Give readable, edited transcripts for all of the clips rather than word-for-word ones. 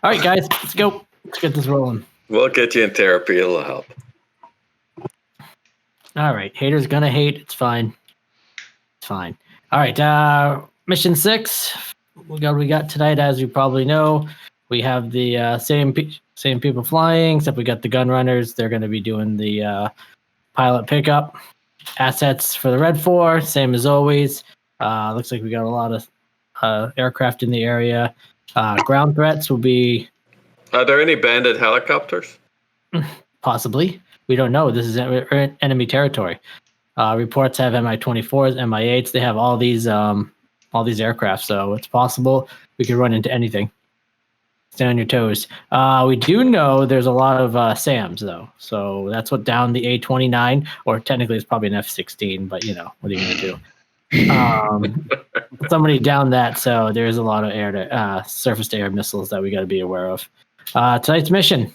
All right, guys, let's go. Let's get this rolling. We'll get you in therapy. It'll help. All right, haters gonna hate. It's fine. It's fine. All right, mission 6. We got tonight, as you probably know. We have the same people flying, except we got the gun runners. They're going to be doing the pilot pickup. Assets for the Red 4, same as always. Looks like we got a lot of aircraft in the area. Ground threats will be... Are there any bandit helicopters? Possibly. We don't know. This is enemy territory. Reports have Mi-24s, Mi-8s. They have all these aircraft, so it's possible we could run into anything. Stay on your toes. We do know there's a lot of SAMs, though. So that's what downed the A-29, or technically it's probably an F-16, but, what are you going to do? Somebody downed that, so there's a lot of surface-to-air missiles that we got to be aware of. Tonight's mission.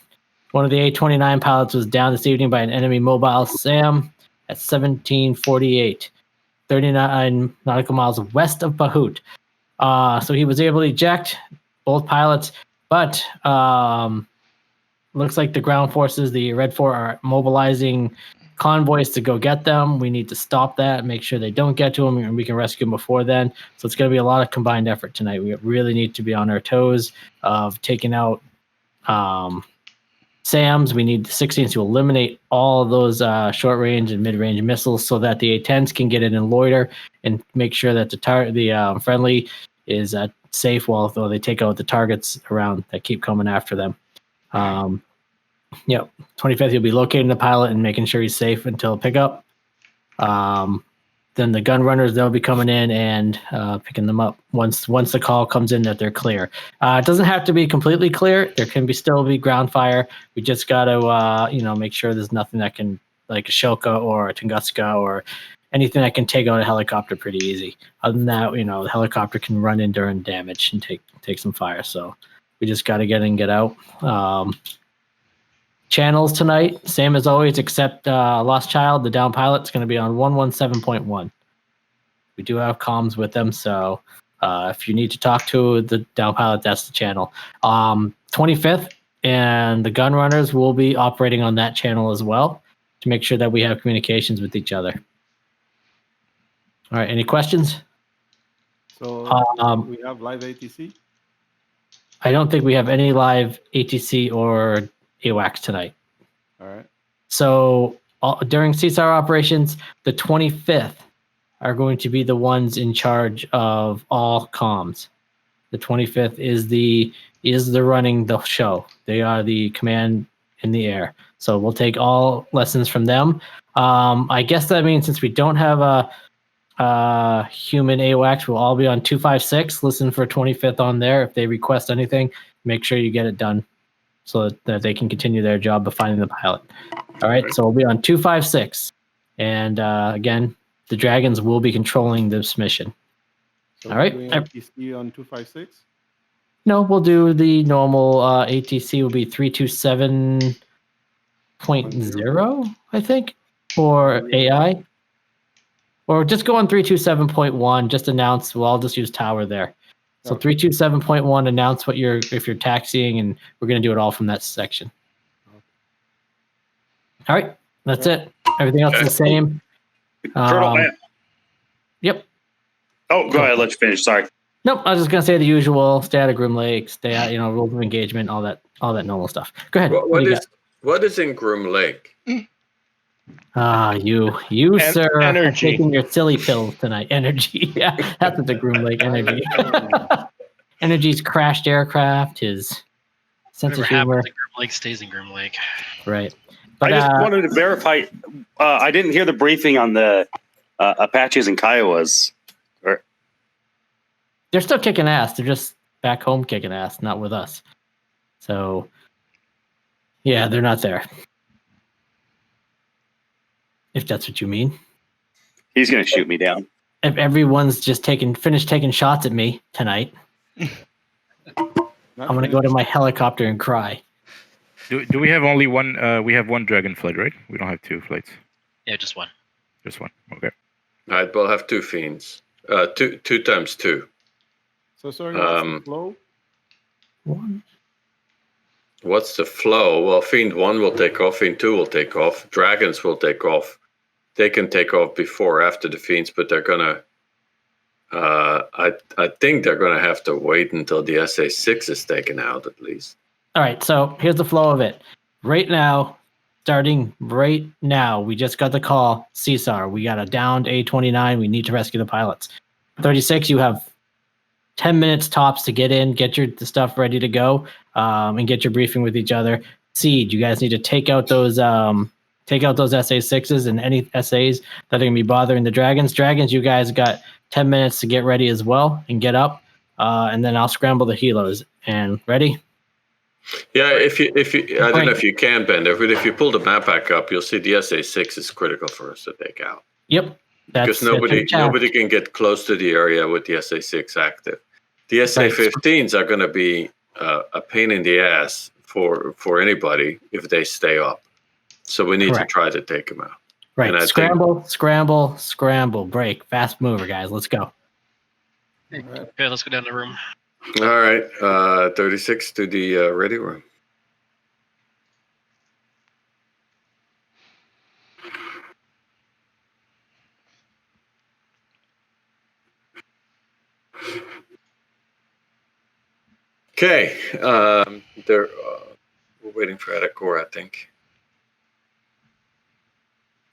One of the A-29 pilots was downed this evening by an enemy mobile SAM at 1748, 39 nautical miles west of Pahut. So he was able to eject both pilots, but looks like the ground forces, the Red 4, are mobilizing convoys to go get them. We need to stop that, make sure they don't get to them, and we can rescue them before then. So it's going to be a lot of combined effort tonight. We really need to be on our toes of taking out SAMs. We need the 16s to eliminate all of those short-range and mid-range missiles so that the A-10s can get in and loiter and make sure that the friendly is safe while they take out the targets around that keep coming after them. 25th, you'll be locating the pilot and making sure he's safe until pickup. Then the gun runners, they'll be coming in and picking them up once the call comes in that they're clear. It doesn't have to be completely clear. There can still be ground fire. We just got to make sure there's nothing that can, like a Shilka or a Tunguska or anything that can take out a helicopter pretty easy. Other than that, the helicopter can run in during damage and take some fire. So we just got to get in and get out. Channels tonight, same as always, except Lost Child, the down pilot, is going to be on 117.1. We do have comms with them, so if you need to talk to the down pilot, that's the channel. 25th and the gun runners will be operating on that channel as well to make sure that we have communications with each other. All right, any questions? So we have live ATC? I don't think we have any live ATC or AWACS tonight. All right. So during CSAR operations, the 25th are going to be the ones in charge of all comms. The 25th is the running the show. They are the command in the air. So we'll take all lessons from them. I guess that means since we don't have a human AWACS, we'll all be on 256. Listen for 25th on there. If they request anything, make sure you get it done so that they can continue their job of finding the pilot. All right, so we'll be on 256. And again, the Dragons will be controlling this mission. So all right. ATC on 256? No, we'll do the normal ATC will be 327.0, I think, or AI. Or just go on 327.1, just announce, we'll all just use tower there. So 327.1, announce if you're taxiing, and we're going to do it all from that section. All right, that's it. Everything else is the same. Colonel, yep. Oh, go ahead. Let's finish. Sorry. Nope, I was just going to say the usual, stay out of Groom Lake, stay out, rules of engagement, all that normal stuff. Go ahead. What is in Groom Lake? You sir, energy. are taking your silly pills tonight. Energy, yeah, that's what the Groom Lake energy. Energy's crashed aircraft, his sense of humor. Groom Lake stays in Groom Lake. Right. But, I just wanted to verify. I didn't hear the briefing on the Apaches and Kiowas. They're still kicking ass. They're just back home kicking ass, not with us. So, yeah, they're not there. If that's what you mean. He's going to shoot me down. If everyone's just finished taking shots at me tonight, I'm going to go to my helicopter and cry. Do we have only one? We have one Dragon flight, right? We don't have two flights. Yeah, just one. Just one. Okay. All right, we'll have two Fiends. Two times two. So sorry, what's the flow? what's the flow? Well, Fiend 1 will take off, Fiend 2 will take off, Dragons will take off. They can take off before or after the Fiends, but they're gonna. I think they're gonna have to wait until the SA6 is taken out at least. All right, so here's the flow of it. Right now, starting right now, we just got the call, CSAR. We got a downed A29. We need to rescue the pilots. 36, you have 10 minutes tops to get in, get the stuff ready to go, and get your briefing with each other. Siege, you guys need to take out those SA6s and any SAs that are going to be bothering the Dragons. Dragons, you guys got 10 minutes to get ready as well and get up, and then I'll scramble the helos. And ready? Yeah, if you, I don't know if you can, Bender, but if you pull the map back up, you'll see the SA6 is critical for us to take out. Yep. Because nobody can get close to the area with the SA6 active. The SA15s are going to be a pain in the ass for anybody if they stay up. So we need to try to take them out. Right. Scramble, break. Fast mover, guys. Let's go. Okay, let's go down the room. All right. 36 to the ready room. Okay, we're waiting for Edacor, I think.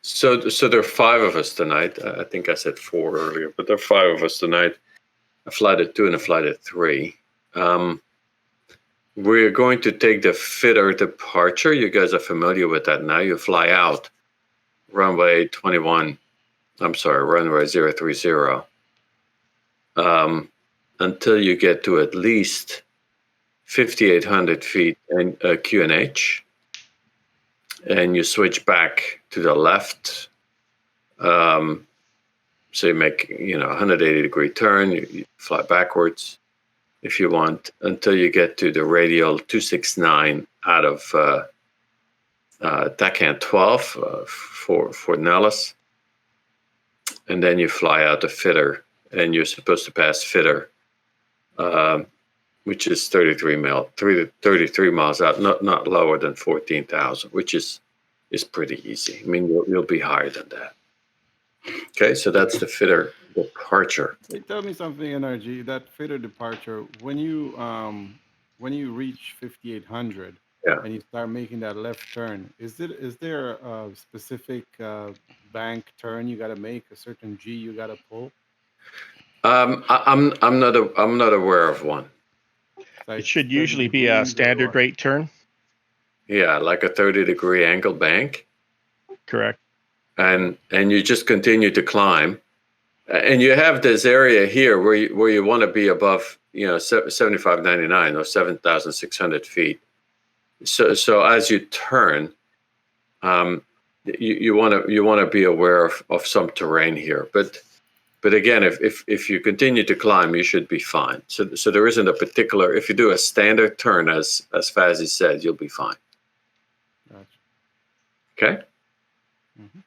So there are 5 of us tonight. I think I said 4 earlier, but there are 5 of us tonight. A flight at 2 and a flight at 3. We're going to take the fitter departure. You guys are familiar with that now. You fly out runway 030, until you get to at least 5,800 feet in QNH, and you switch back to the left. So you make, 180-degree turn. You fly backwards if you want until you get to the radial 269 out of Deckhand 12 for Nellis, and then you fly out to Fitter, and you're supposed to pass Fitter, which is 33 miles out, not lower than 14,000, which is pretty easy. I mean, you'll be higher than that. Okay, so that's the fitter departure. Hey, tell me something, NRG. That fitter departure, when you reach 5,800 and you start making that left turn, is there a specific bank turn you got to make, a certain G you got to pull? I'm not aware of one. It should usually be a standard rate turn. Yeah, like a 30-degree angle bank. Correct. And you just continue to climb, and you have this area here where you want to be above 7599 or 7,600 feet. So as you turn, you want to be aware of some terrain here. But again, if you continue to climb, you should be fine. So there isn't a particular. If you do a standard turn, as Fazzy said, you'll be fine. Gotcha. Okay. Mm-hmm.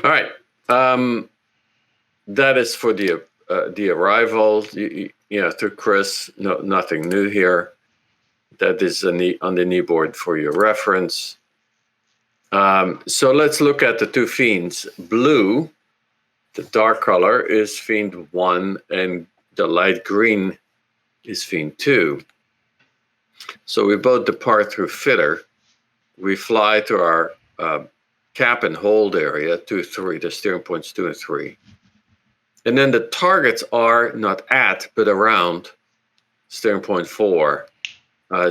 All right. That is for the arrival. Through Chris. No, nothing new here. That is on the kneeboard for your reference. So let's look at the 2 fiends. Blue, the dark color, is Fiend 1, and the light green is Fiend 2. So we both depart through Fitter. We fly to our cap and hold area, 2-3, the steering points 2 and 3. And then the targets are not at, but around steering point 4.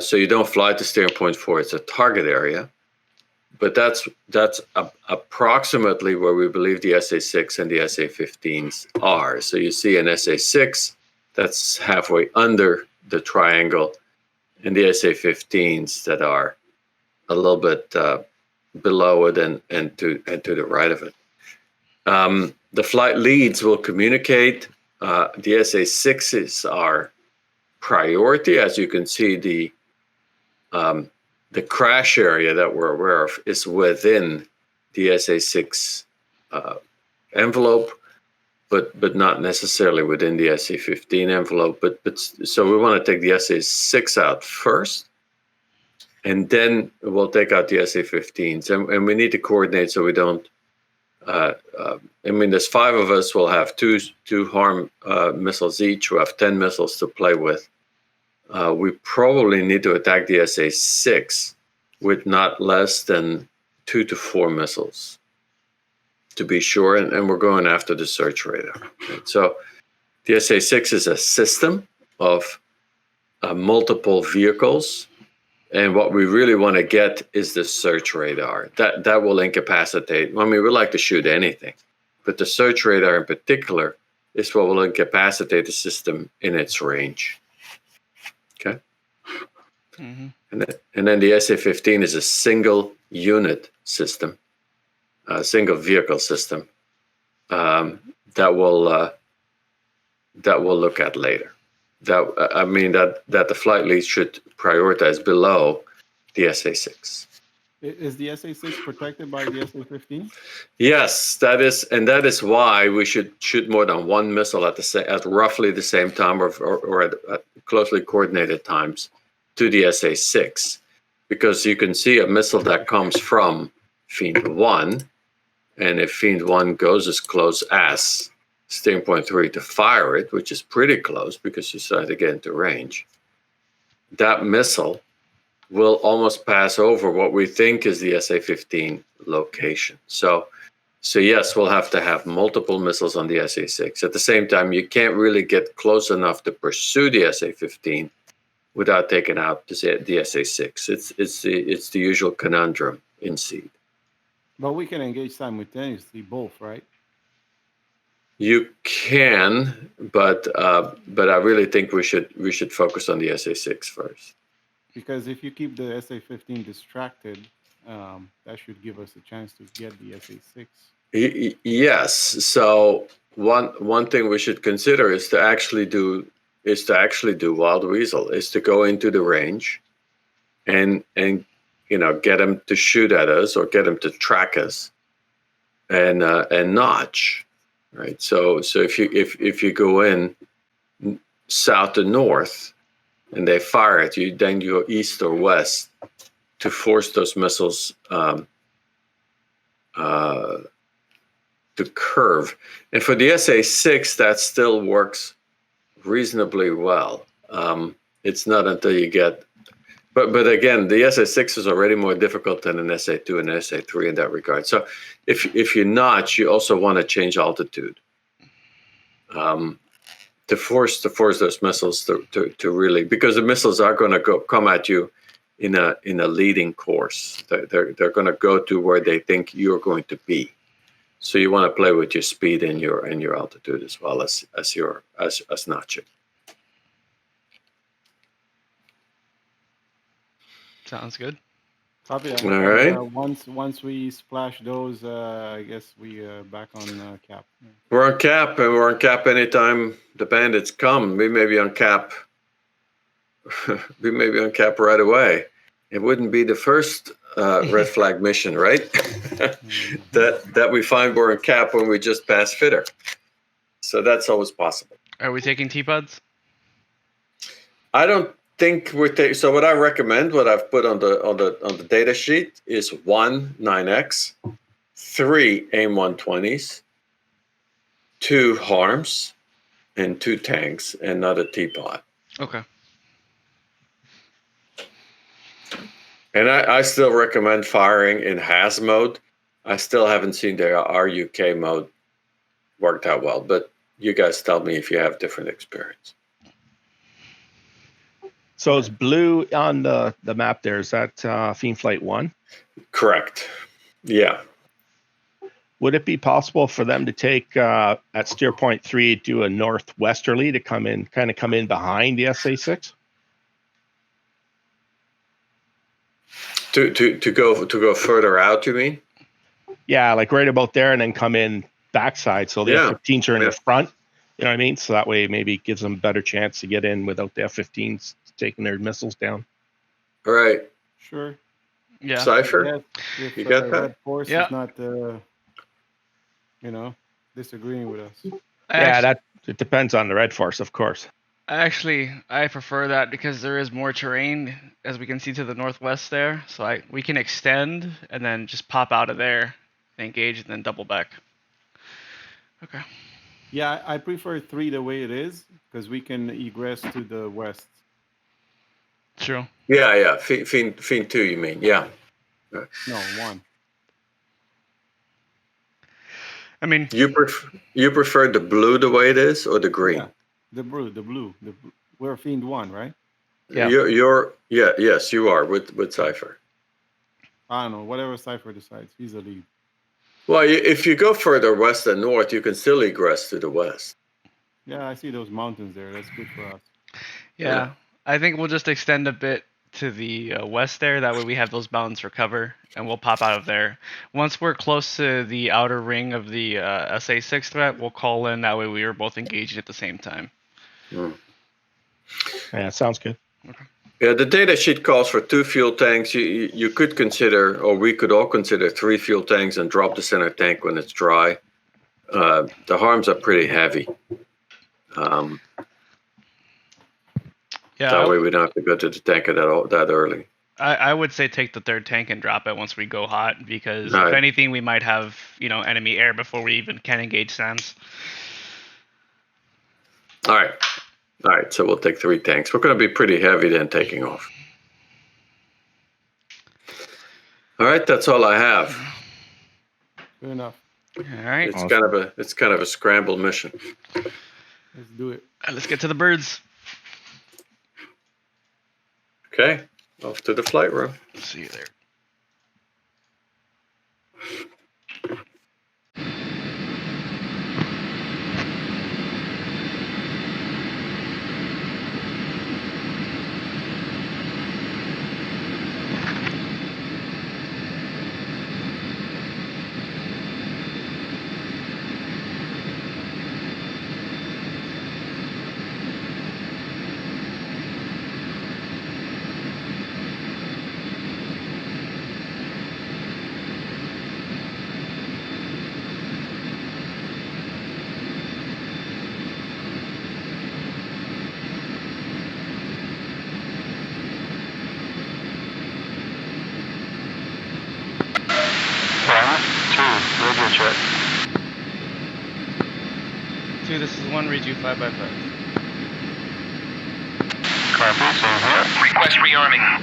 So you don't fly to steering point 4, it's a target area. But that's approximately where we believe the SA6 and the SA15s are. So you see an SA6 that's halfway under the triangle, and the SA15s that are a little bit below it and to the right of it. The flight leads will communicate. The SA6s are priority. As you can see, the crash area that we're aware of is within the SA6 envelope. but not necessarily within the SA-15 envelope. But so we want to take the SA-6 out first, and then we'll take out the SA-15s, and we need to coordinate so we don't. I mean, there's 5 of us. We'll have two harm missiles each. We'll have 10 missiles to play with. We probably need to attack the SA-6 with not less than 2 to 4 missiles, to be sure, and we're going after the search radar. Right? So the SA-6 is a system of multiple vehicles, and what we really want to get is the search radar. That will incapacitate. I mean, we like to shoot anything, but the search radar in particular is what will incapacitate the system in its range. Okay? Mm-hmm. And then the SA-15 is a single unit system, a single vehicle system that we'll look at later. That the flight lead should prioritize below the SA-6. Is the SA-6 protected by the SA-15? Yes, that is why we should shoot more than one missile at roughly the same time or at closely coordinated times to the SA-6, because you can see a missile that comes from Fiend 1, and if Fiend 1 goes as close as steering point 3 to fire it, which is pretty close because you start to get into range, that missile will almost pass over what we think is the SA-15 location. So yes, we'll have to have multiple missiles on the SA-6. At the same time, you can't really get close enough to pursue the SA-15 without taking out the SA-6. It's the usual conundrum in SEAD. But we can engage simultaneously both, right? You can, but I really think we should focus on the SA-6 first. Because if you keep the SA-15 distracted, that should give us a chance to get the SA-6. Yes. So one thing we should consider is to actually do Wild Weasel, is to go into the range, and get them to shoot at us or get them to track us, and notch. Right. So if you go in south to north and they fire at you, then you go east or west to force those missiles to curve. And for the SA-6, that still works reasonably well. It's not until you get, but again, the SA-6 is already more difficult than an SA-2 and an SA-3 in that regard. So if you notch, you also want to change altitude to force those missiles to really, because the missiles are going to come at you in a leading course. They're going to go to where they think you're going to be. So you want to play with your speed and your altitude as well as notching. Sounds good. Copy that. All right. Once we splash those, I guess we back on cap. We're on cap, and we're on cap anytime the bandits come. We may be on cap. We may be on cap right away. It wouldn't be the first red flag mission, right? that we find we're on cap when we just pass fitter. So that's always possible. Are we taking T-pods? I don't think we're taking. So what I recommend, what I've put on the data sheet, is 1 9X, 3 AIM-120s, 2 harms, and 2 tanks, and not a T-pod. Okay. And I still recommend firing in HAS mode. I still haven't seen the RUK mode worked out well, but you guys tell me if you have different experience. So it's blue on the map there. Is that Fiend Flight 1? Correct. Yeah. Would it be possible for them to take at steer point 3, do a northwesterly to come in behind the SA-6? To go further out, you mean? Yeah, like right about there, and then come in backside. So the F-15s are in the front. You know what I mean? So that way maybe it gives them a better chance to get in without the F-15s taking their missiles down. All right. Sure. Yeah. Cypher, if you got that? Red Force is not, disagreeing with us. It depends on the red force, of course. Actually, I prefer that because there is more terrain, as we can see to the northwest there. So we can extend and then just pop out of there, engage, and then double back. Okay. Yeah, I prefer 3 the way it is because we can egress to the west. True. Yeah. Fiend 2, you mean? Yeah. No, 1. I mean, You prefer the blue the way it is or the green? Yeah, the blue. We're Fiend 1, right? Yeah. Yes, you are with Cypher. I don't know, whatever Cypher decides, he's a lead. Well, if you go further west and north, you can still egress to the west. Yeah, I see those mountains there. That's good for us. yeah. I think we'll just extend a bit to the west there. That way we have those mountains for cover, and we'll pop out of there. Once we're close to the outer ring of the SA6 threat, we'll call in. That way we are both engaging at the same time. Yeah, sounds good. Okay. Yeah, the data sheet calls for 2 fuel tanks. You could consider, or we could all consider, 3 fuel tanks and drop the center tank when it's dry. The harms are pretty heavy. Yeah. That way we don't have to go to the tanker that early. I would say take the 3rd tank and drop it once we go hot, because Right. if anything, we might have enemy air before we even can engage SAMs. All right. So we'll take 3 tanks. We're going to be pretty heavy then taking off. All right, that's all I have. Good enough. All right. It's kind of a scramble mission. Let's do it. Let's get to the birds. Okay, off to the flight room. See you there. Two, this is 1, read you 5 by 5. Copy, same here. Request rearming.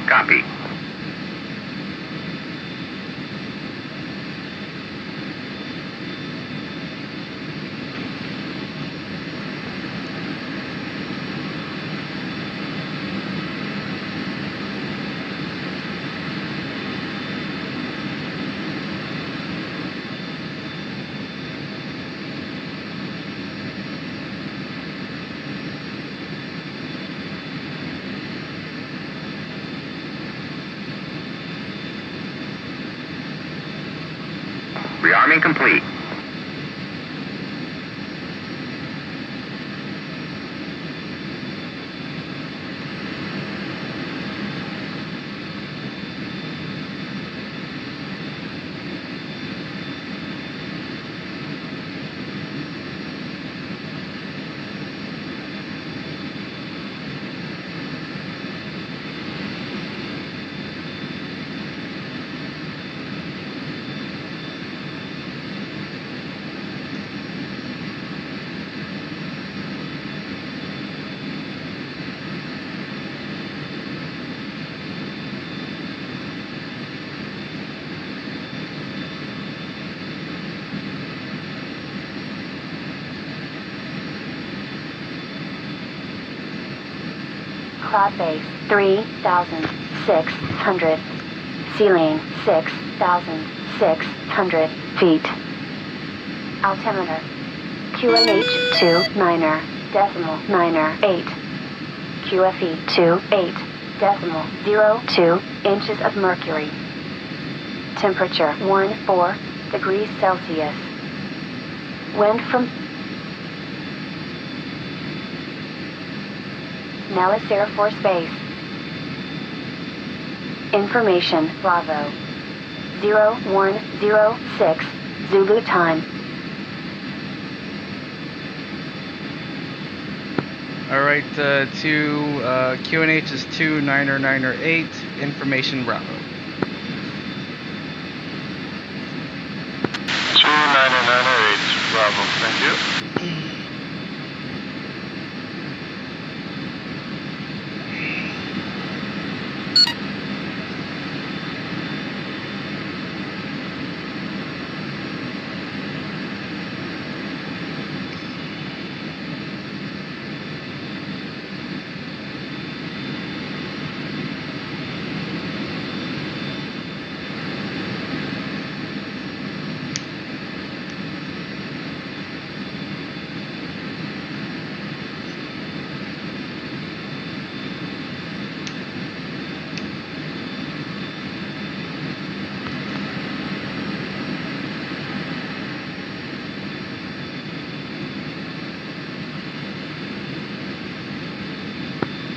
Copy. Rearming complete. Cloud base 3,600. Ceiling 6,600 feet. Altimeter QNH 29er decimal 8. QFE 28 decimal 02 inches of mercury. Temperature 14 degrees Celsius. Wind from Nellis Air Force Base. Information Bravo 0106 Zulu time. All right, QNH is 29908, information Bravo. 29908, Bravo, thank you.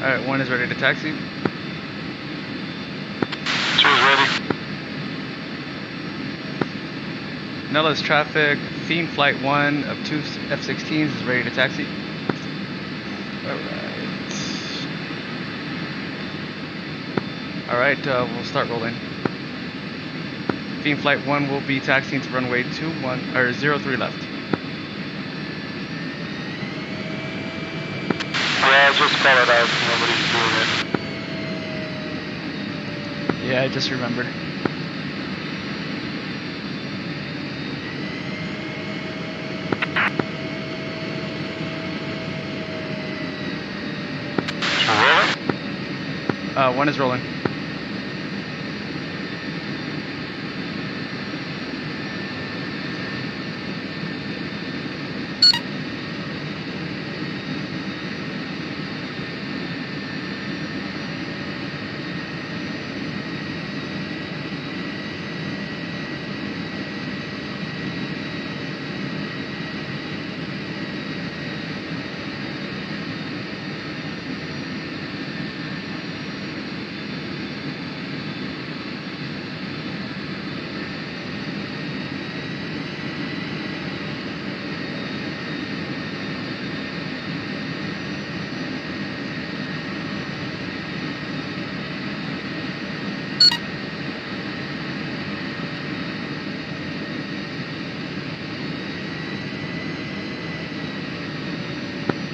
All right, 1 is ready to taxi. 2 is ready. Nellis traffic, Fiend Flight 1 of 2 F-16s is ready to taxi. All right, we'll start rolling. Fiend Flight 1 will be taxiing to runway 23 left. Yeah, just call it out. Nobody's doing it. Yeah, I just remembered. Rolling? 1 is rolling.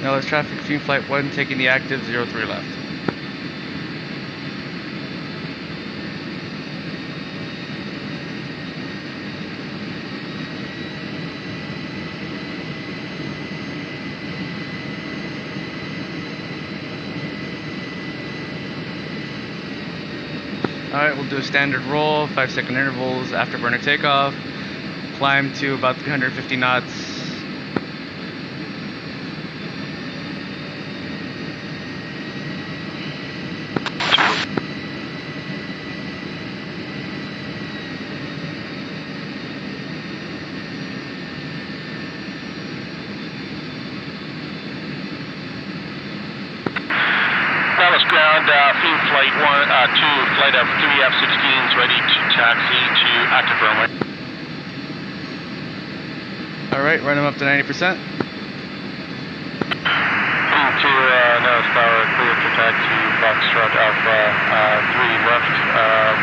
Nellis traffic, Fiend Flight 1 taking the active 03 left. Alright, we'll do a standard roll, 5-second intervals, afterburner takeoff, climb to about 350 knots. Dallas ground, Fiend Flight 2, flight of 3 F-16s ready to taxi to active runway. Alright, run them up to 90%. Fiend 2, Dallas Tower, clear to taxi, Foxtrot Alpha 3 left,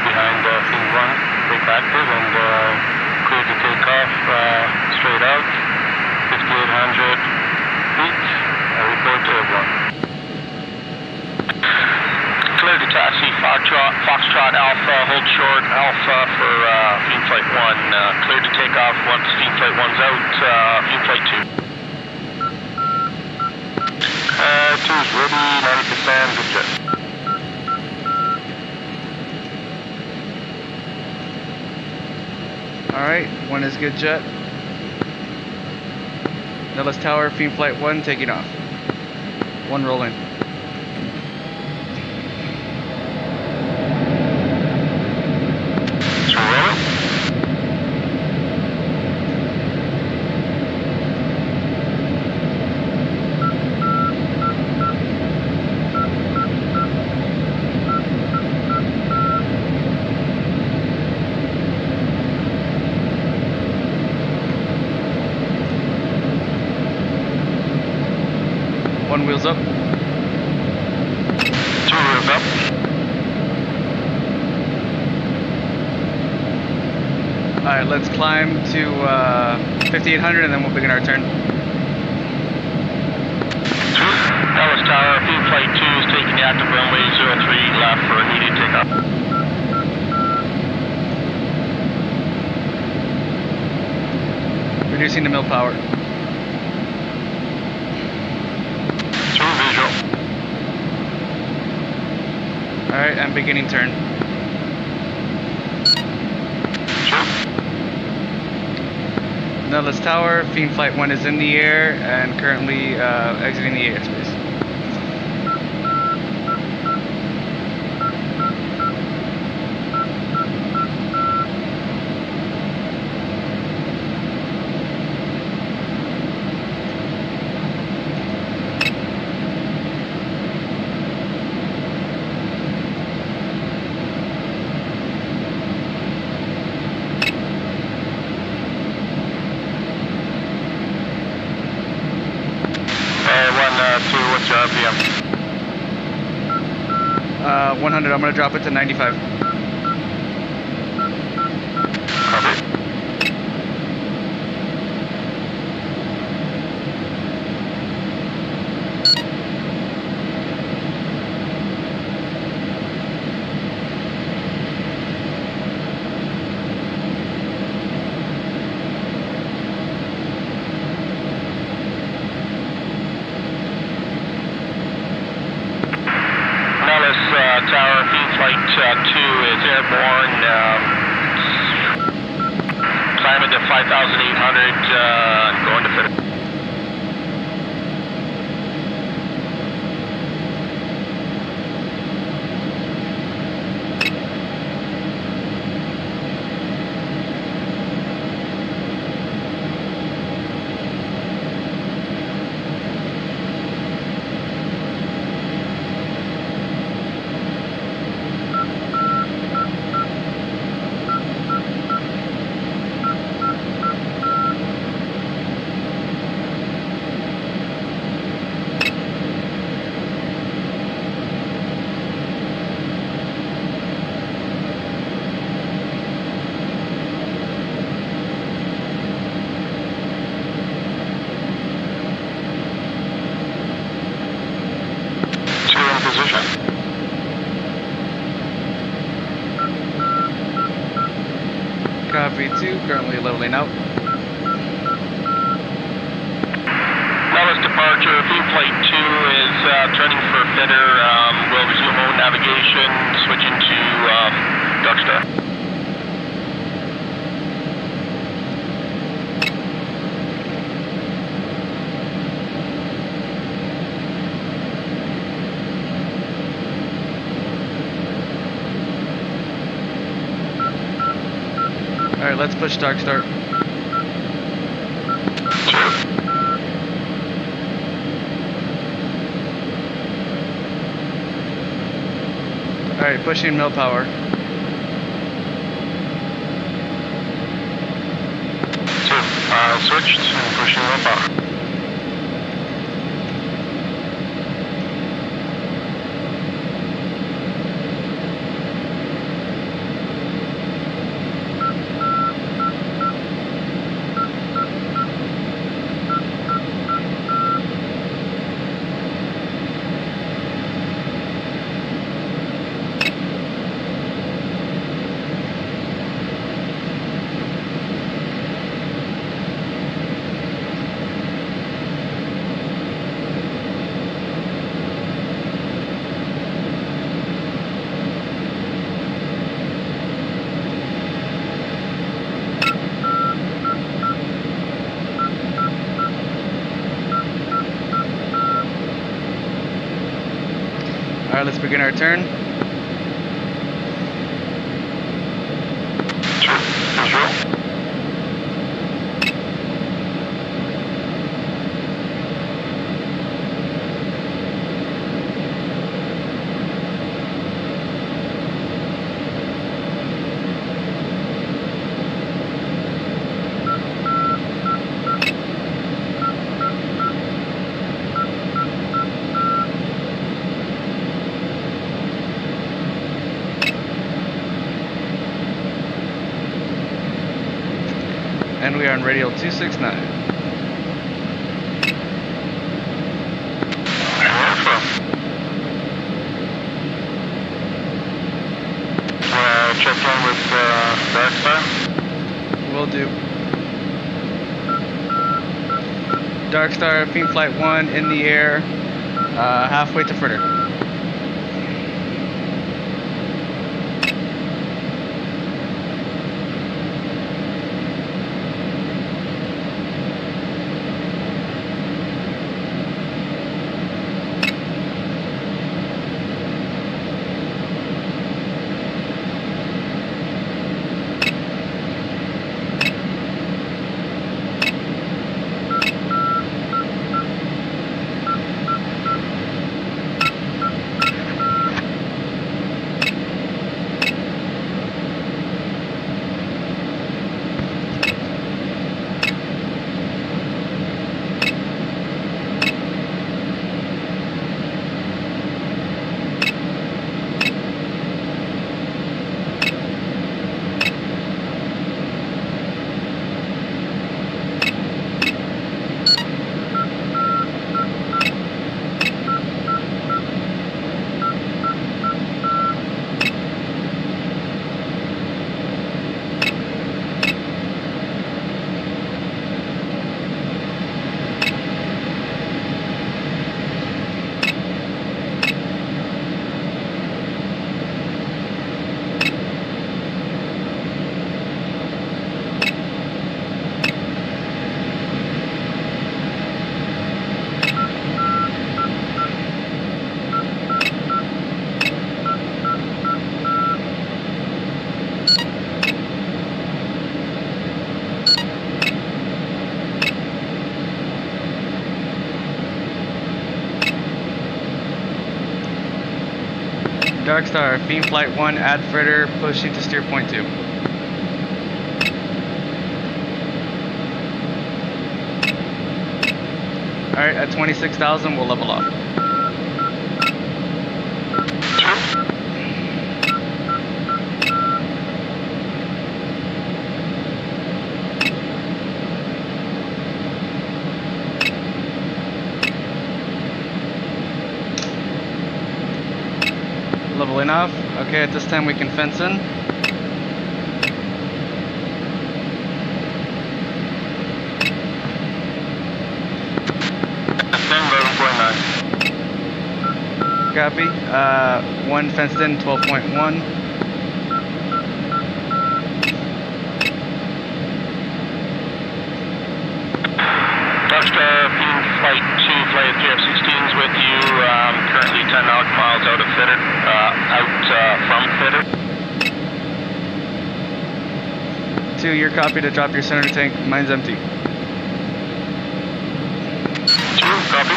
behind Fiend 1, brake active, and clear to take off, straight out, 5,800 feet, report to airborne. Clear to taxi, Foxtrot Alpha, hold short, Alpha for Fiend Flight 1. Clear to take off once Fiend Flight 1's out, Fiend Flight 2. 2's ready, 90%, good jet. Alright, 1 is good jet. Nellis Tower, Fiend Flight 1 taking off. 1 rolling. One wheels up. Thumbs up. All right, let's climb to 5800 and then we'll begin our turn. Dallas Tower, Flight 2 is taking the active runway 03 left for immediate takeoff. Reducing the mil power. Through visual. All right, and beginning turn. Nellis Tower, Fiend Flight 1 is in the air and currently exiting the airspace. What's your RPM? 100, I'm gonna drop it to 95. Copy. Tower, Flight 2 is airborne. Climbing to 5,800, going to fit. Copy 2, currently leveling out. Dallas departure, Flight 2 is turning for fitter. We'll resume mode navigation, switching to Dark Star. Alright, let's push Dark Start. Alright, pushing mil power. Switched and pushing mil power. Alright, let's begin our turn. And we are on radio 269. Check in with Darkstar. Will do. Darkstar, Fiend Flight 1 in the air, halfway to fritter. Darkstar, Fiend Flight 1, add fritter, pushing to steer point 2. Alright, at 26,000, we'll level off. Leveling off. Okay, at this time we can fence in. Copy. One fenced in, 12.1. Darkstar, Fiend Flight 2, Flight 3 F-16s with you. Currently 10 nautical miles out of fitter, from fitter. 2, you're copy to drop your center tank. Mine's empty. 2, copy.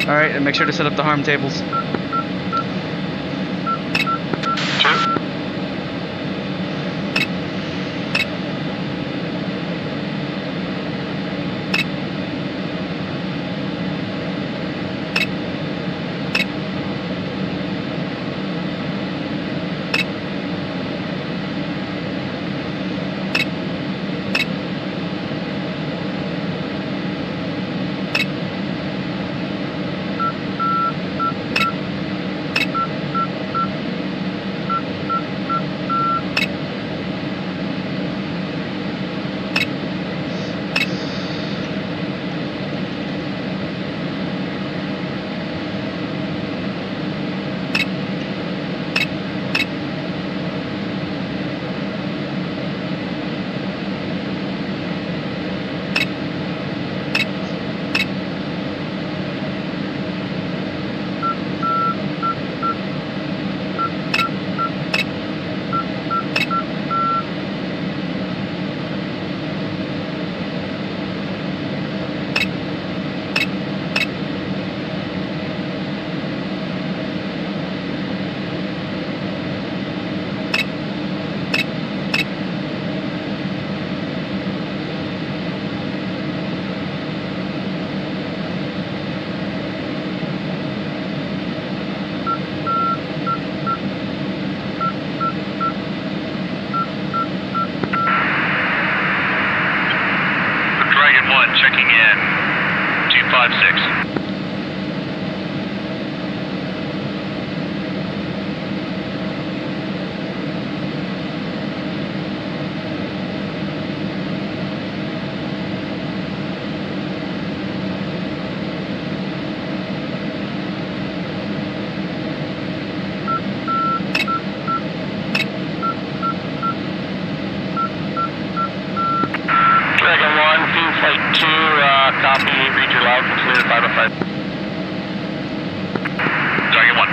Alright, and make sure to set up the harm tables. 2. 156. Dragon 1, Team Flight 2, copy, read your loud, clear 505. Dragon 1.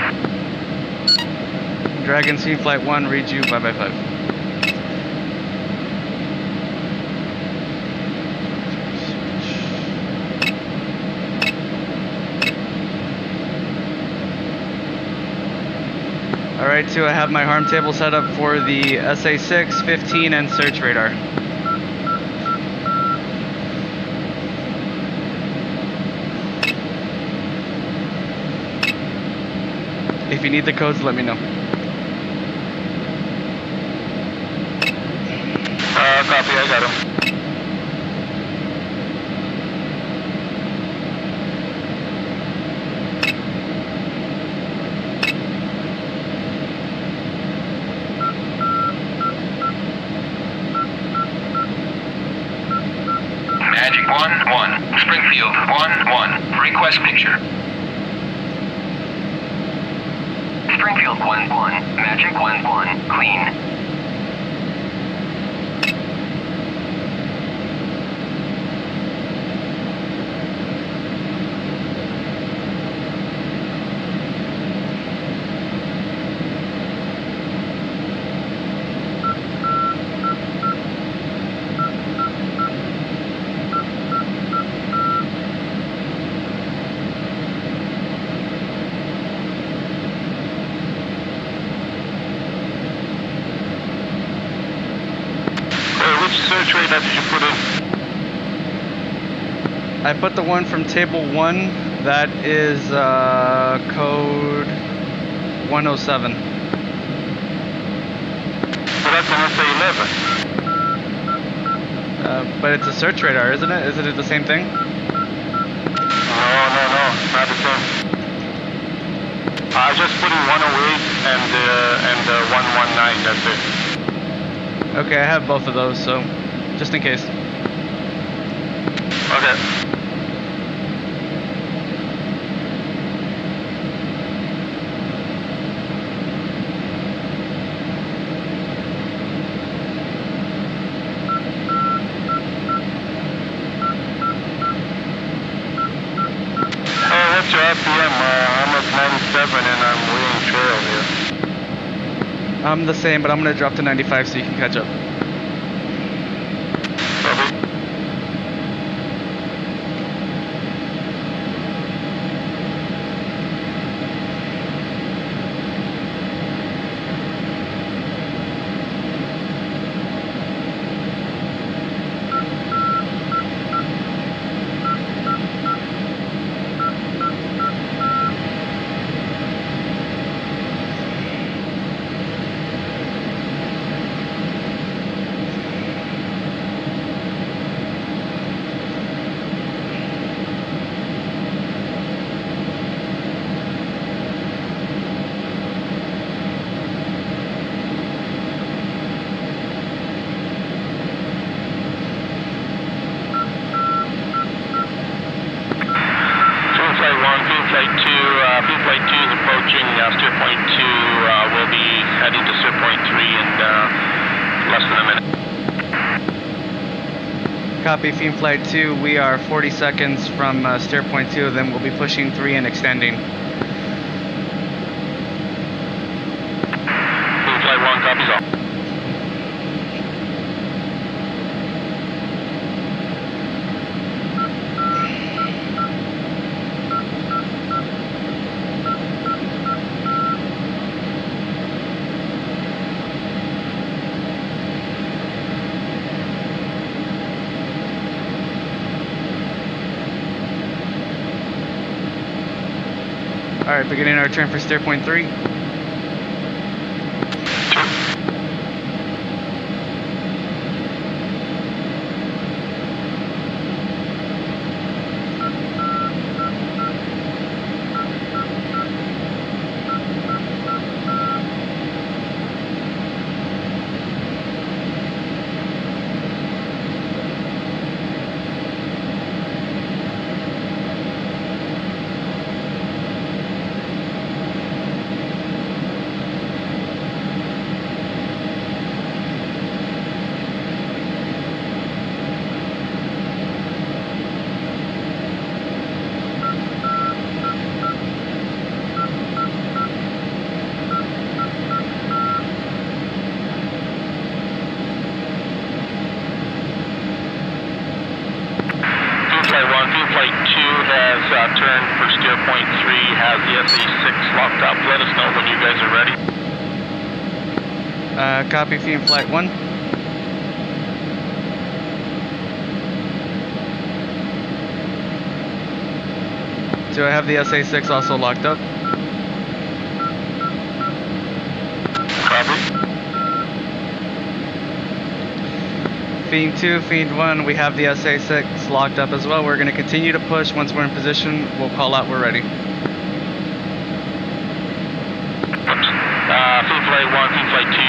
Dragon Team Flight 1, read you 5x5. Alright, 2, I have my harm table set up for the SA6, 15, and search radar. If you need the codes, let me know. Copy, I got him. Magic 1-1, Springfield 1-1, request picture. Springfield 1-1, Magic 1-1, clean. Which search radar did you put in? I put the one from table 1, that is code 107. So that's an SA-11. But it's a search radar, isn't it? Isn't it the same thing? No, not the same. I just put in 108 and 119, that's it. Okay, I have both of those, so just in case. Okay. What's your RPM? I'm at 97 and I'm waiting trail here. I'm the same, but I'm gonna drop to 95 so you can catch up. Copy. Flight 2 is approaching steer point 2. We'll be heading to steer point 3 in less than a minute. Copy, Fiend Flight 2. We are 40 seconds from steer point 2, then we'll be pushing 3 and extending. Fiend Flight 1, copies all. Alright, beginning our turn for steer point 3. locked up. Let us know when you guys are ready. Copy, Fiend Flight 1. Do I have the SA-6 also locked up? Copy. Fiend 2, Fiend 1, we have the SA-6 locked up as well. We're going to continue to push. Once we're in position, we'll call out we're ready. Fiend Flight 1, Fiend Flight 2,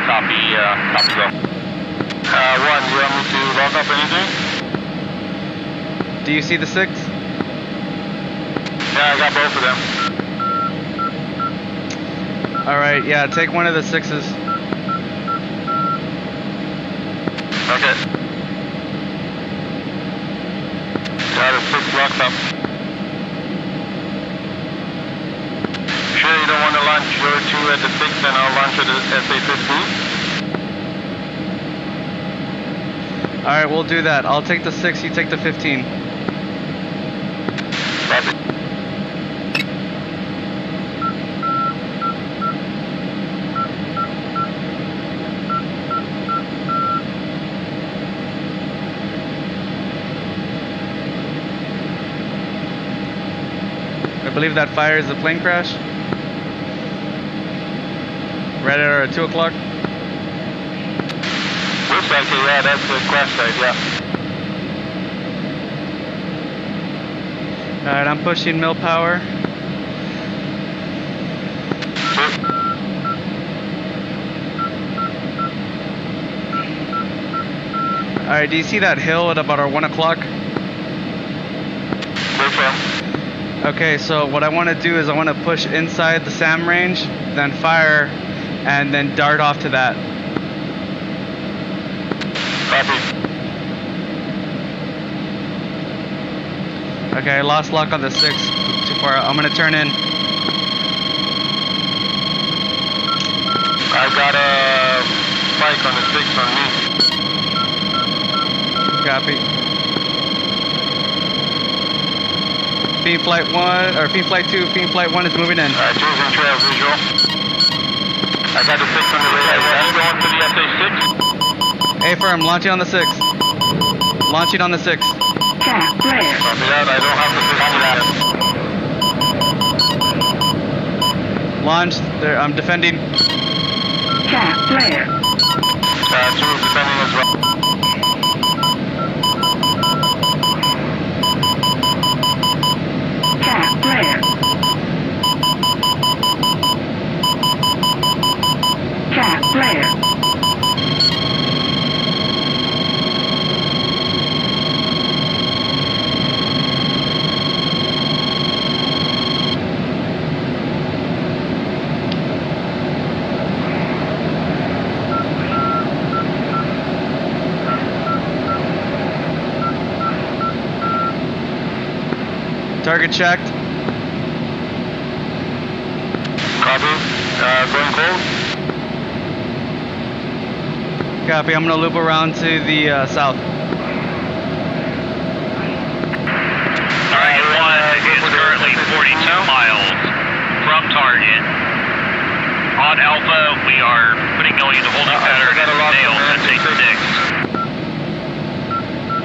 copy, copy go. 1, you want me to lock up anything? Do you see the 6? Yeah, I got both of them. Alright, yeah, take one of the 6s. Okay. Got a 6 locked up. Sure you don't want to launch your 2 at the 6 and I'll launch at the SA-15? Alright, we'll do that. I'll take the 6, you take the 15. Copy. I believe that fire is a plane crash. Right at our 2 o'clock. Looks like it, yeah, that's the crash site, yeah. Alright, I'm pushing mill power. Alright, do you see that hill at about our 1 o'clock? Which one? Okay, so what I want to do is I want to push inside the SAM range, then fire, and then dart off to that. Copy. Okay, I lost lock on the 6. Too far out. I'm going to turn in. I got a spike on the 6 on me. Copy. Fiend Flight 1, or Fiend Flight 2, Fiend Flight 1 is moving in. Choosing trail visual. I got the 6 on the radar. You going to the SA-6? A-firm, launching on the 6. Launching on the 6. Copy that, I don't have the 6 on that. Launched, there, I'm defending. 2 is defending as well. Target checked. Copy. Going cold. Copy, I'm going to loop around to the south. Target 1 is currently 42 miles from target. On Alpha, we are going into holding pattern and nailed at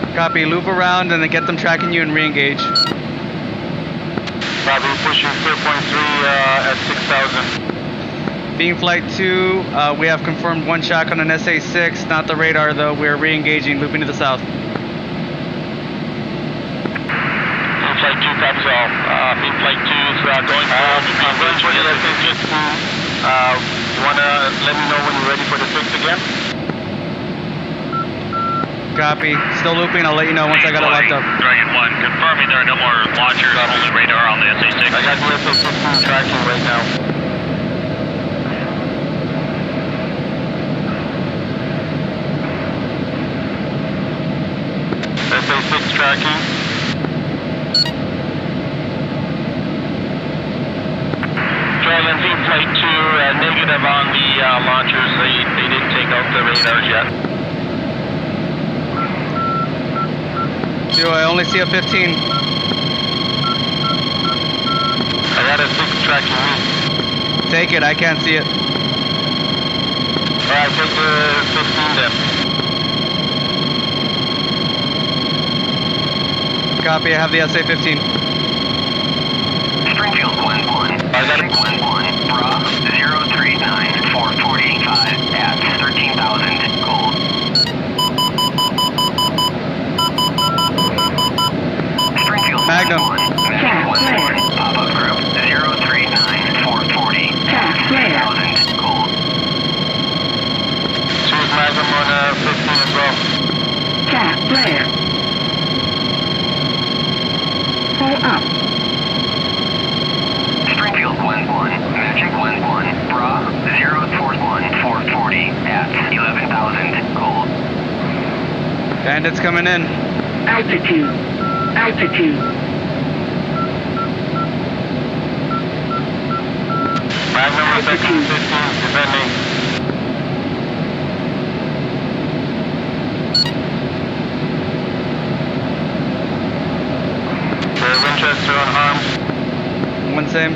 6. Copy, loop around and then get them tracking you and re-engage. Copy, pushing 4.3 at 6,000. Fiend Flight 2, we have confirmed 1 shock on an SA-6, not the radar though. We're re-engaging, looping to the south. Fiend Flight 2 copies all. Fiend Flight 2 is going forward. I'm going for the SA-6. You want to let me know when you're ready for the 6 again? Copy. Still looping. I'll let you know once I got it locked up. Dragon 1, confirming there are no more launchers, only radar on the SA-6. I got the SA-6 tracking right now. SA-6 tracking. Dragon Fiend Flight 2, negative on the launchers. They didn't take out the radars yet. I only see a 15. I got a 6 tracking me. Take it, I can't see it. Alright, take the 15 then. Copy, I have the SA-15. Springfield 1-1. Magic 1-1. Bra 039-445 at 13,000 gold. Springfield Magnum. 1-1. Magic 1-1. Pop-up group 039-440 at 3,000 gold. Choose Magnum on 15 as well. Cat flare. Pull up. Springfield 1-1. Magic 1-1. Bra 041-440 at 11,000 gold. Bandits coming in. Altitude. Altitude. Magnum on 15, defending. Winchester unharmed. One same.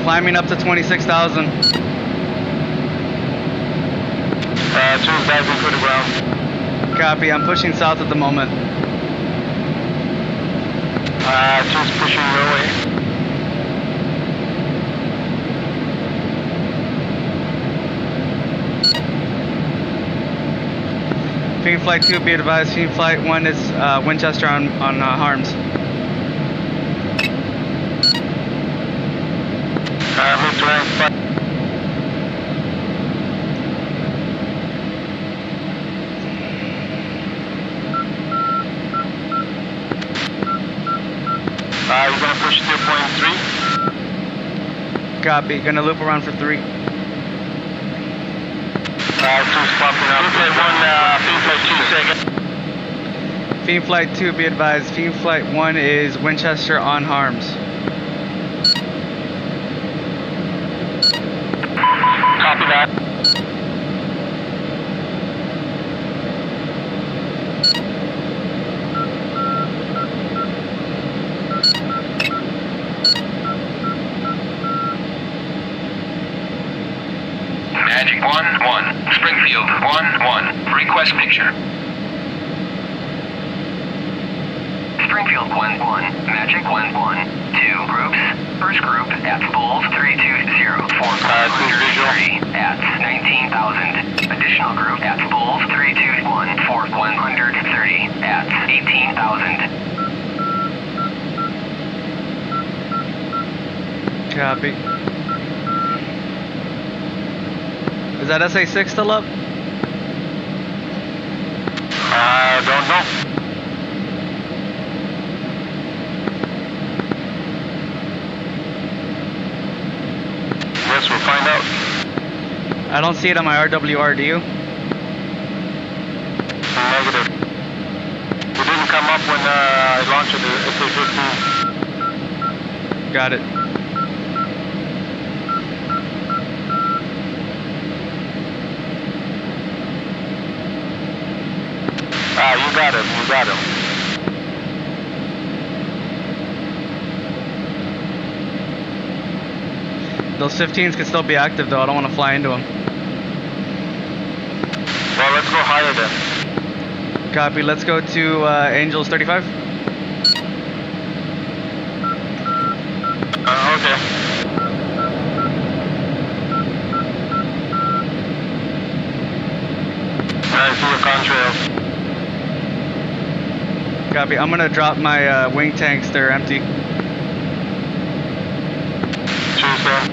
Climbing up to 26,000. Choose diving for the ground. Copy, I'm pushing south at the moment. Choose pushing your way. Fiend Flight 2, be advised, Fiend Flight 1 is Winchester on harms. Move to rank 5. You're gonna push to point 3. Copy, gonna loop around for 3. Choose popping up. Fiend Flight 1, Fiend Flight 2 second. Fiend Flight 2, be advised, Fiend Flight 1 is Winchester on harms. Copy that. Magic 1-1. Springfield 1-1. Request picture. Springfield 1-1. Magic 1-1. 2 groups. First group at Bulls 320-403 at 19,000. Additional group at Bulls 321-4130 at 18,000. Copy. Is that SA-6 still up? Don't know. Guess we'll find out. I don't see it on my RWR, do you? Negative. It didn't come up when I launched the SA-15. Got it. You got him, you got him. Those 15s can still be active though, I don't want to fly into them. Well, let's go higher then. Copy, let's go to Angels 35. Okay. I see your contrails. Copy, I'm gonna drop my wing tanks, they're empty. Choose them.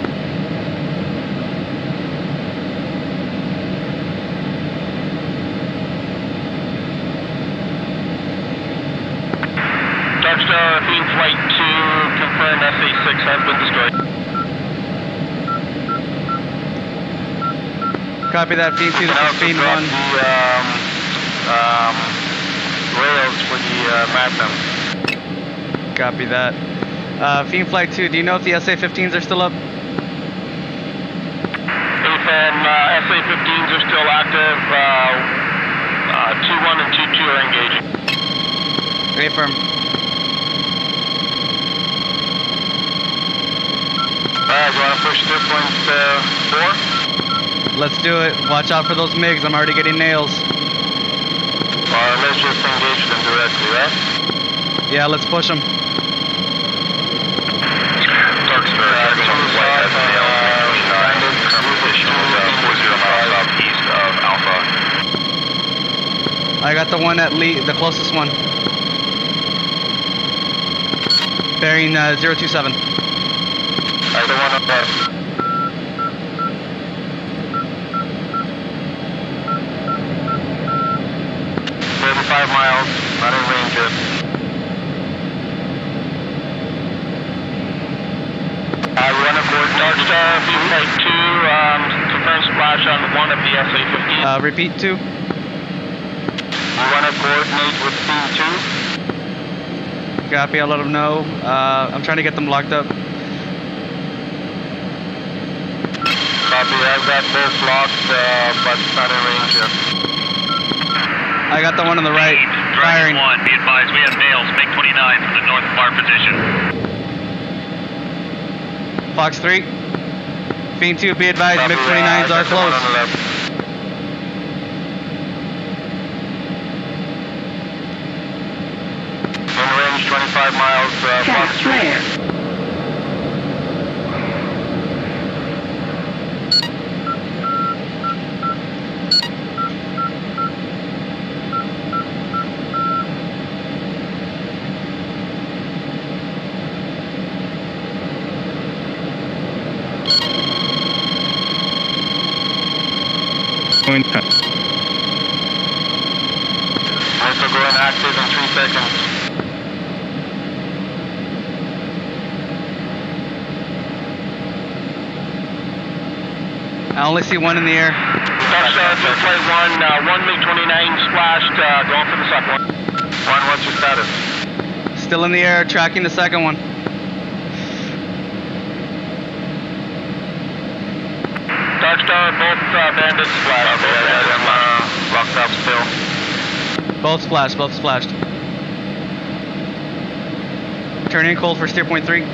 Darkstar, Fiend Flight 2, confirmed SA-6 has been destroyed. Copy that, Fiend 2, this is Fiend 1. Rails for the Magnum. Copy that. Fiend Flight 2, do you know if the SA-15s are still up? AFM, SA-15s are still active. 2-1 and 2-2 are engaged. Affirm. You want to push 2.4? Let's do it. Watch out for those MiGs. I'm already getting nails. Let's just engage them directly, right? Yeah, let's push them. Dark Star, Dragon 1 Flight has nails, MiG-29. Current position is 40 miles southeast of Alpha. I got the one at Lee, the closest one. Bearing 027. The one up there. 35 miles, not in range yet. We want to board Dark Star, Flight 2, confirm splash on one of the SA-15. Repeat 2. We want to coordinate with Team 2. Copy, I'll let them know. I'm trying to get them locked up. Copy, I've got both locked, but not in range yet. I got the one on the right. Dragon Firing. 1, be advised, we have nails, MiG-29 from the north of our position. Fox 3. Fiend 2, be advised, Copy, MiG-29s are got the one close. on the left. In range, 25 miles, Check Fox 3. flare. Going to Also going active in 3 seconds. I only see one in the air. Dark Star, Flight 1, one MiG-29 splashed, going for the second one. One, what's your status? Still in the air, tracking the second one. Dark Star, both bandits splashed. Both bandits locked up still. Both splashed. Turning cold for steer point 3. Over.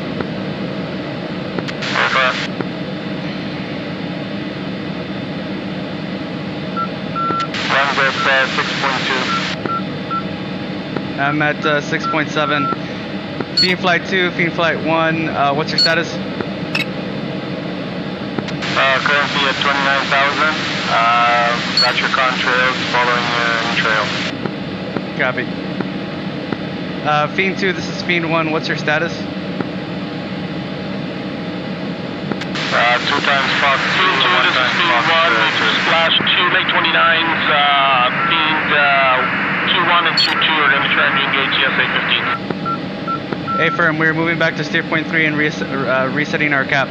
Runs at 6.2. I'm at 6.7. Fiend Flight 2, Fiend Flight 1, what's your status? Currently at 29,000. Got your contrails following in trail. Copy. Fiend 2, this is Fiend 1, what's your status? 2 times Fox 2, this is Fiend 1, we just splashed 2 MiG-29s, Fiend 2-1 and 2-2 are going to try and engage the SA-15. Hey firm, we're moving back to steer point 3 and resetting our cap.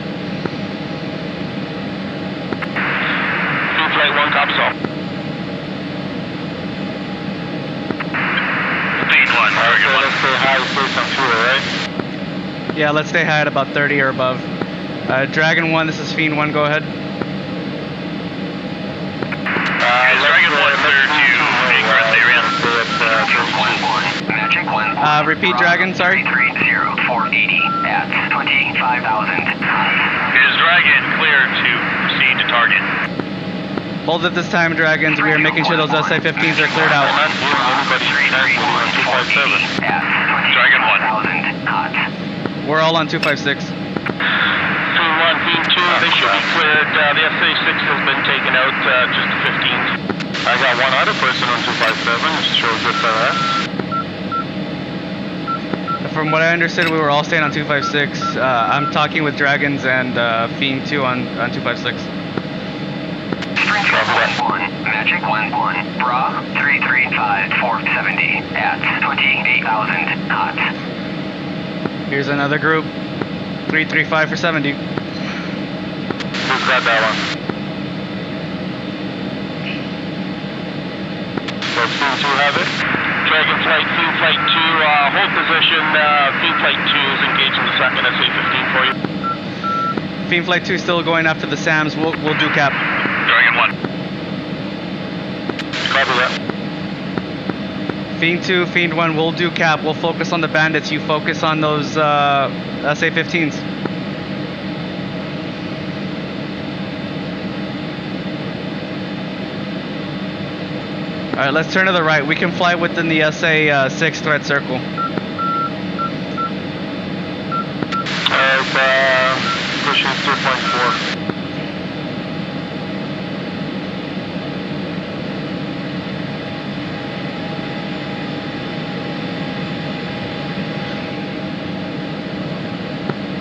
Fiend Flight 1, cops all. Fiend 1, Dragon 1. Let's stay high, stay some fuel, right? Yeah, let's stay high at about 30 or above. Dragon 1, this is Fiend 1, go ahead. Dragon 1, clear to make rest area. Magic 1. Repeat Dragon, sorry. 330-480 at 25,000. Is Dragon clear to proceed to target? Hold it this time, Dragons. We are making sure those SA-15s are cleared out. Dragon 1. We're all on 256. Fiend 1, Fiend 2, they should be cleared. The SA-6 has been taken out, just the 15s. I got one other person on 257, which shows SRS. From what I understood, we were all staying on 256. I'm talking with Dragons and Fiend 2 on 256. Springfield 1-1, Magic 1-1, Bra 335-470 at 28,000 knots. Here's another group. 335 for 70. Who's got that one? Does Fiend 2 have it? Dragon Flight, Fiend Flight 2, hold position. Fiend Flight 2 is engaging the second SA-15 for you. Fiend Flight 2 still going after the SAMs. We'll do cap. Dragon 1. Copy that. Fiend 2, Fiend 1, we'll do cap. We'll focus on the bandits. You focus on those SA-15s. Alright, let's turn to the right. We can fly within the SA-6 threat circle. Pushing 2.4.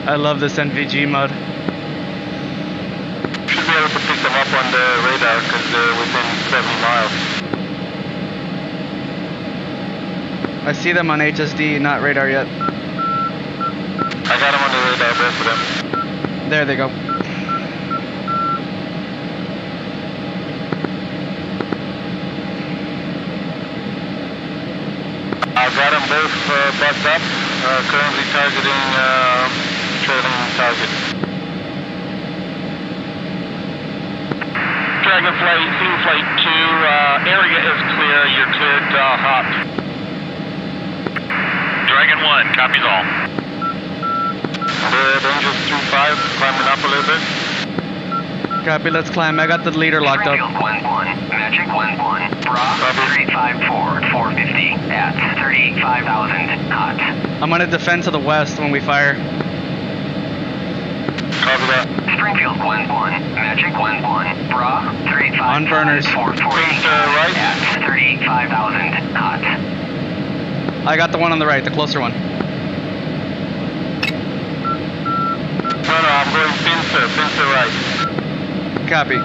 I love this NVG mode. Should be able to pick them up on the radar because they're within 70 miles. I see them on HSD, not radar yet. I got them on the radar, both of them. There they go. I got them both bucked up. Currently targeting trailing target. Dragonflight, Team Flight 2, area is clear. You're cleared hop. Dragon 1, copies all. The Angels 2-5, climbing up a little bit. Copy, let's climb. I got the leader locked up. Springfield 1-1, Magic 1-1, Bra 354, 450 at 35,000 knots. I'm gonna defend to the west when we fire. Copy that. Springfield 1-1, Magic 1-1, Bra 355, On burners. 440 right. at 35,000 knots. I got the one on the right, the closer one. No, I'm going pincer right. Copy.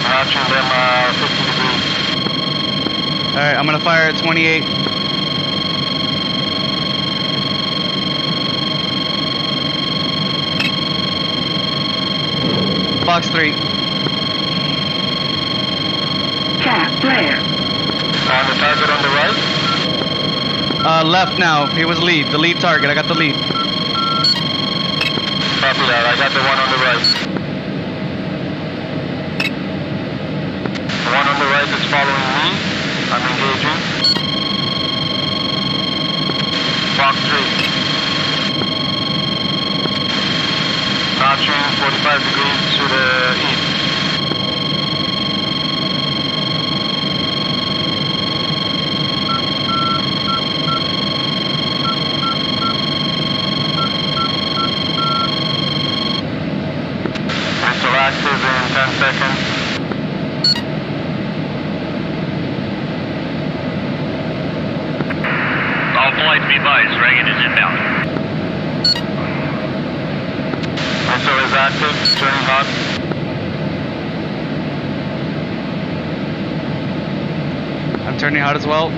Watching them 50 degrees. Alright, I'm gonna fire at 28. Fox 3. Cap flare. On the target on the right. Left now. He was lead. The lead target. I got the lead. Copy that. I got the one on the right. The one on the right is following me. I'm engaging. Fox 3. Notching 45 degrees to the east. Missile active in 10 seconds. All flights be advised, Dragon is inbound. Missile is active, turning hot. I'm turning out as well.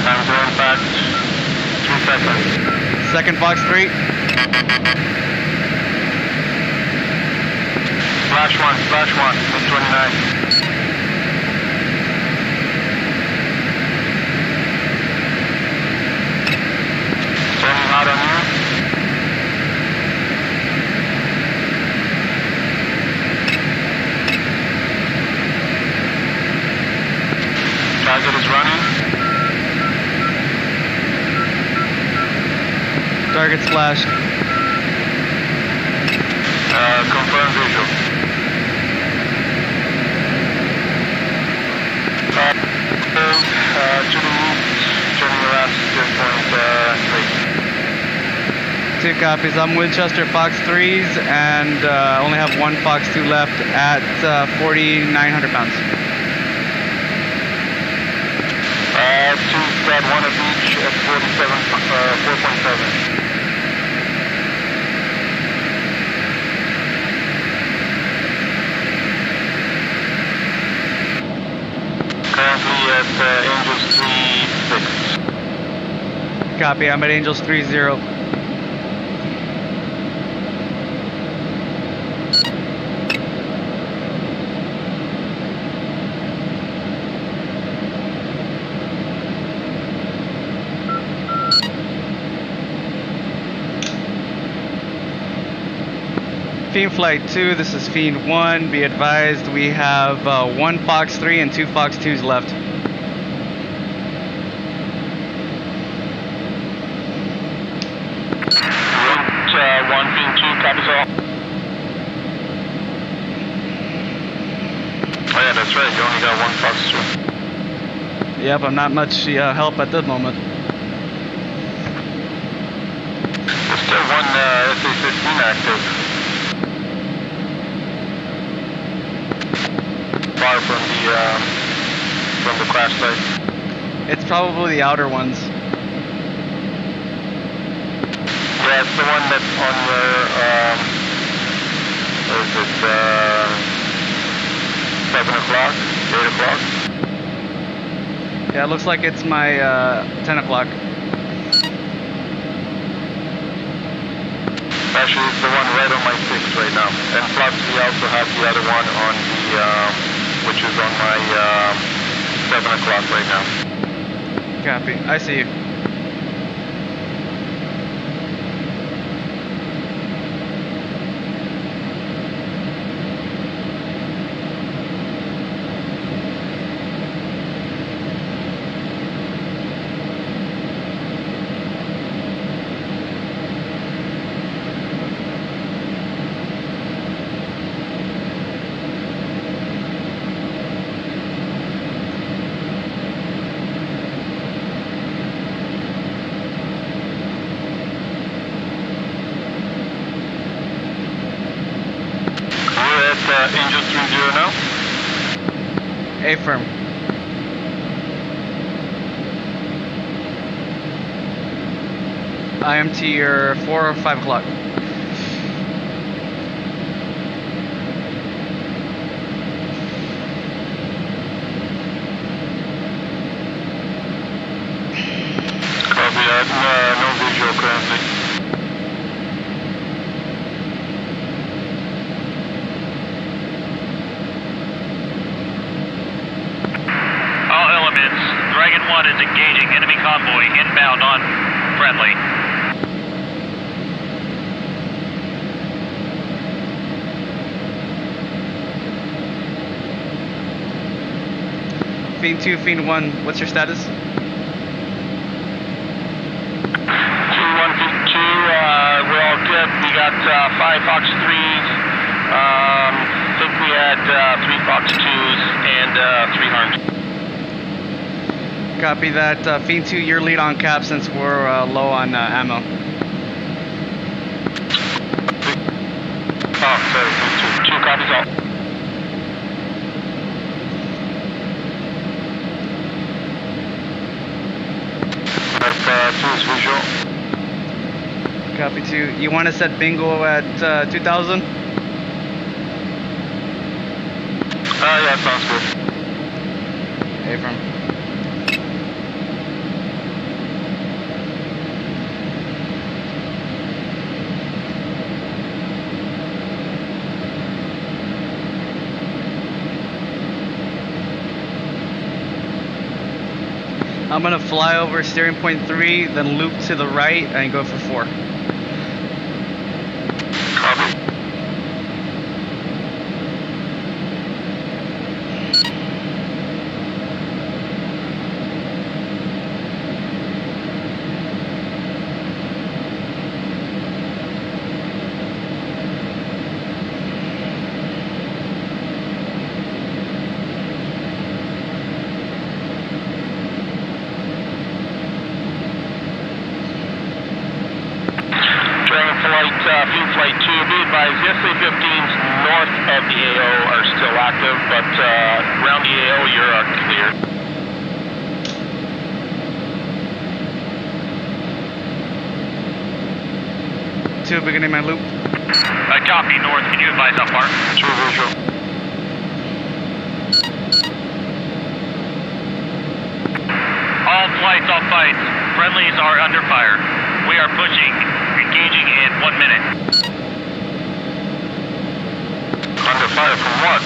Time to impact. 2 seconds. Second Fox 3. Flash 1, mid-29. Turning hot on you. Target is running. Target splashed. Confirm visual. To the east, turning left, 2.3. 2 copies. I'm Winchester Fox 3s and only have one Fox 2 left at 4,900 pounds. 2 stat, 1 of each at 4.7. Currently at Angels 3-6. Copy. I'm at Angels 3-0. Fiend Flight 2, this is Fiend 1. Be advised, we have 1 Fox 3 and 2 Fox 2s left. that's right. You only got one Foxtrot. Yep, I'm not much help at the moment. There's still one SA-15 active. Far from the crash site. It's probably the outer ones. Yeah, it's the one that's on your, what is it, 7 o'clock, 8 o'clock? Yeah, it looks like it's my 10 o'clock. Actually, it's the one right on my 6 right now. And plus, we also have the other one on the, which is on my 7 o'clock right now. Copy. I see you. Angel 30 now? Affirm. I am to your 4 or 5 o'clock. Copy that. No visual currently. Dragon 1 is engaging enemy convoy inbound on friendly. Fiend 2, Fiend 1, what's your status? Fiend 1, Fiend 2, we're all good. We got 5 Fox 3s. I think we had 3 Fox 2s and 3 Harms. Copy that. Fiend 2, your lead on cap since we're low on ammo. Oh, sorry, Fiend 2. 2 copies all. That's 2 is visual. Copy 2. You want to set bingo at 2000? Yeah, sounds good. Affirm. I'm gonna fly over steering point 3, then loop to the right and go for 4. Copy. Fiend Flight 2, be advised, the SA-15s north of the AO are still active, but around the AO you're clear. Two, beginning my loop. Copy, north, can you advise how far? 2 visual. All flights, friendlies are under fire. We are pushing, engaging in 1 minute. Under fire from what?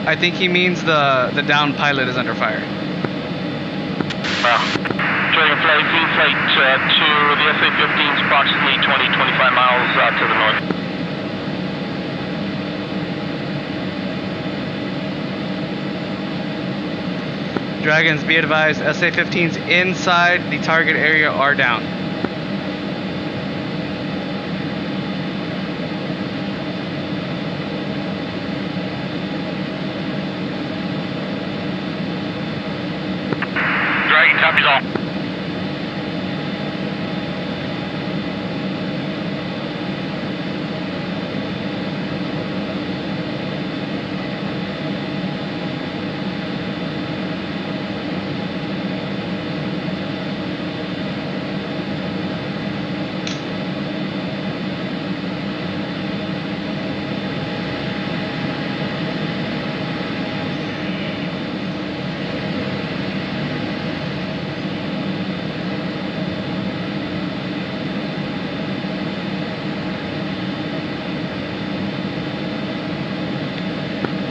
I think he means the down pilot is under fire. Dragonfly, Fiend Flight 2, the SA-15 is approximately 20-25 miles to the north. Dragons, be advised, SA-15s inside the target area are down.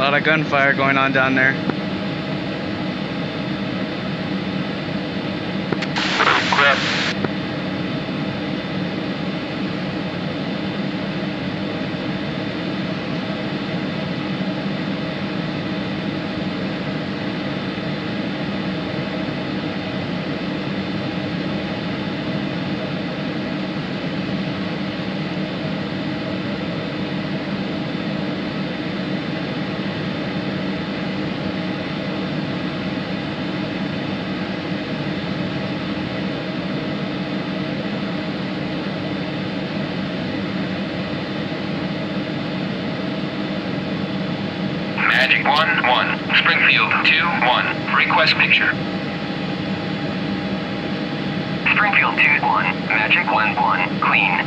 lot of gunfire going on down there. Magic 1-1. Springfield 2-1. Request picture. Springfield 2-1. Magic 1-1. Clean.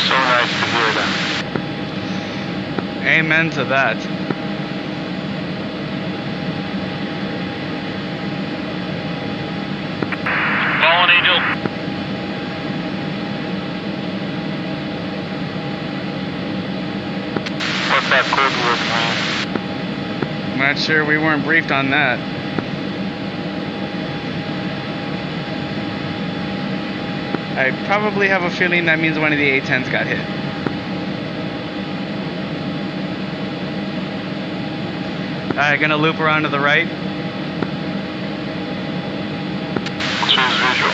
So nice to hear that. Amen to that. Fallen Angel. What's that code word mean? I'm not sure, we weren't briefed on that. I probably have a feeling that means one of the A-10s got hit. Alright, gonna loop around to the right. Choose visual.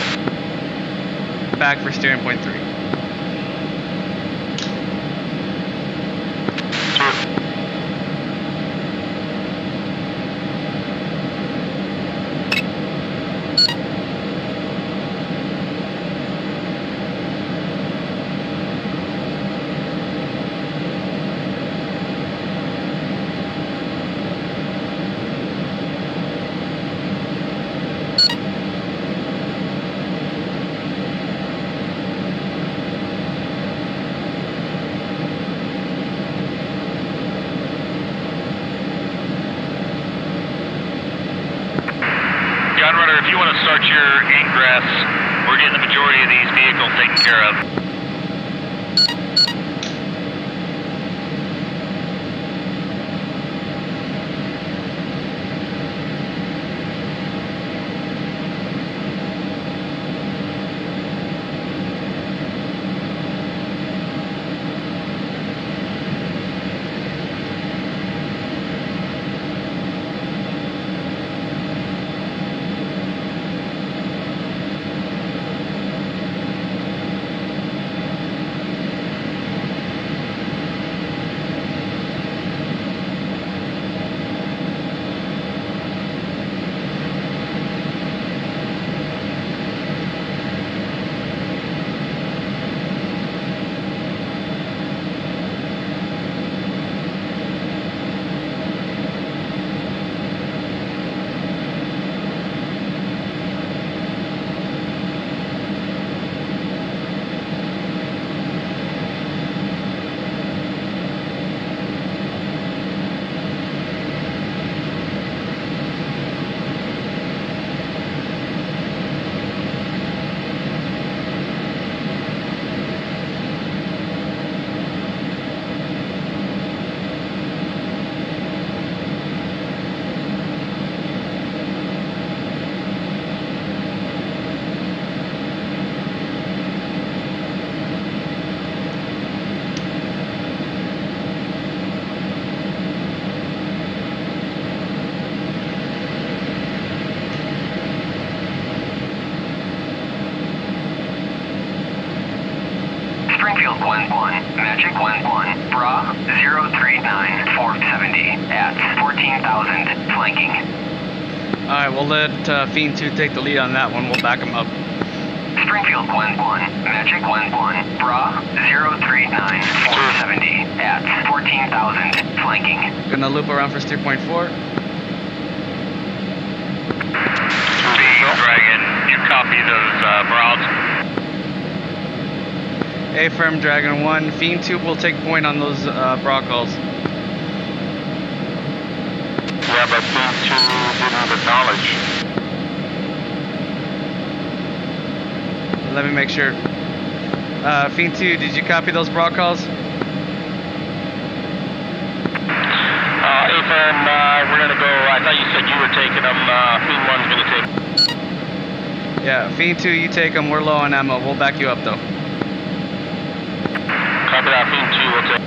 Back for steering point 3. Gunrunner, if you want to start your ingress, we're getting the majority of these vehicles taken care of. Springfield 1-1, Magic 1-1, Bra 039, 470 at 14,000, flanking. Alright, we'll let Fiend 2 take the lead on that one. We'll back him up. Springfield 1-1, Magic 1-1, Bra 039, 470 at 14,000, flanking. Gonna loop around for steer point 4. Dragon, you copy those Bras? A-firm Dragon 1. Fiend 2 will take point on those bra calls. Yeah, but Fiend 2 didn't acknowledge. Let me make sure. Fiend 2, did you copy those broad calls? AFM, we're gonna go. I thought you said you were taking them. Fiend 1's gonna take. Yeah, Fiend 2, you take them. We're low on ammo. We'll back you up though. Copy that. Fiend 2 will take.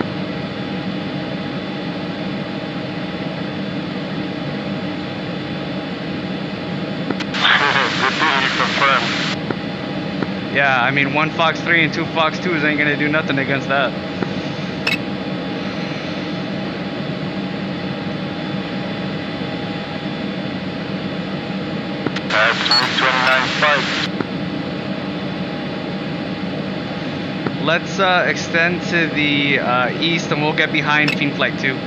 Good thing you confirmed. Yeah, I mean, 1 Fox 3 and 2 Fox 2s ain't gonna do nothing against that. That's 29 fights. Let's extend to the east and we'll get behind Fiend Flight 2.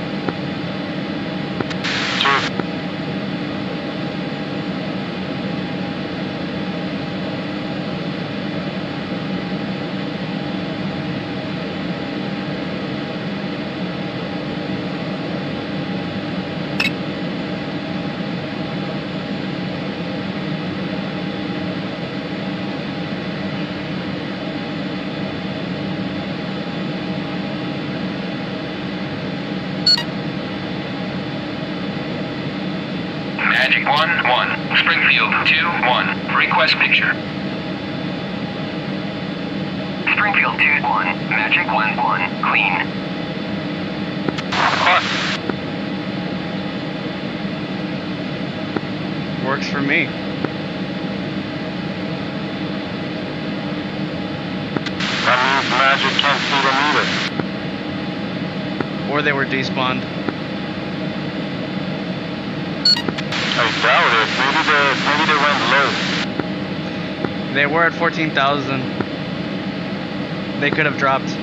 Magic 1-1. Springfield 2-1. Request picture. Springfield 2-1. Magic 1-1. Clean. Works for me. That means Magic can't see them either. Or they were despawned. I doubt it. Maybe they went low. They were at 14,000. They could have dropped. Could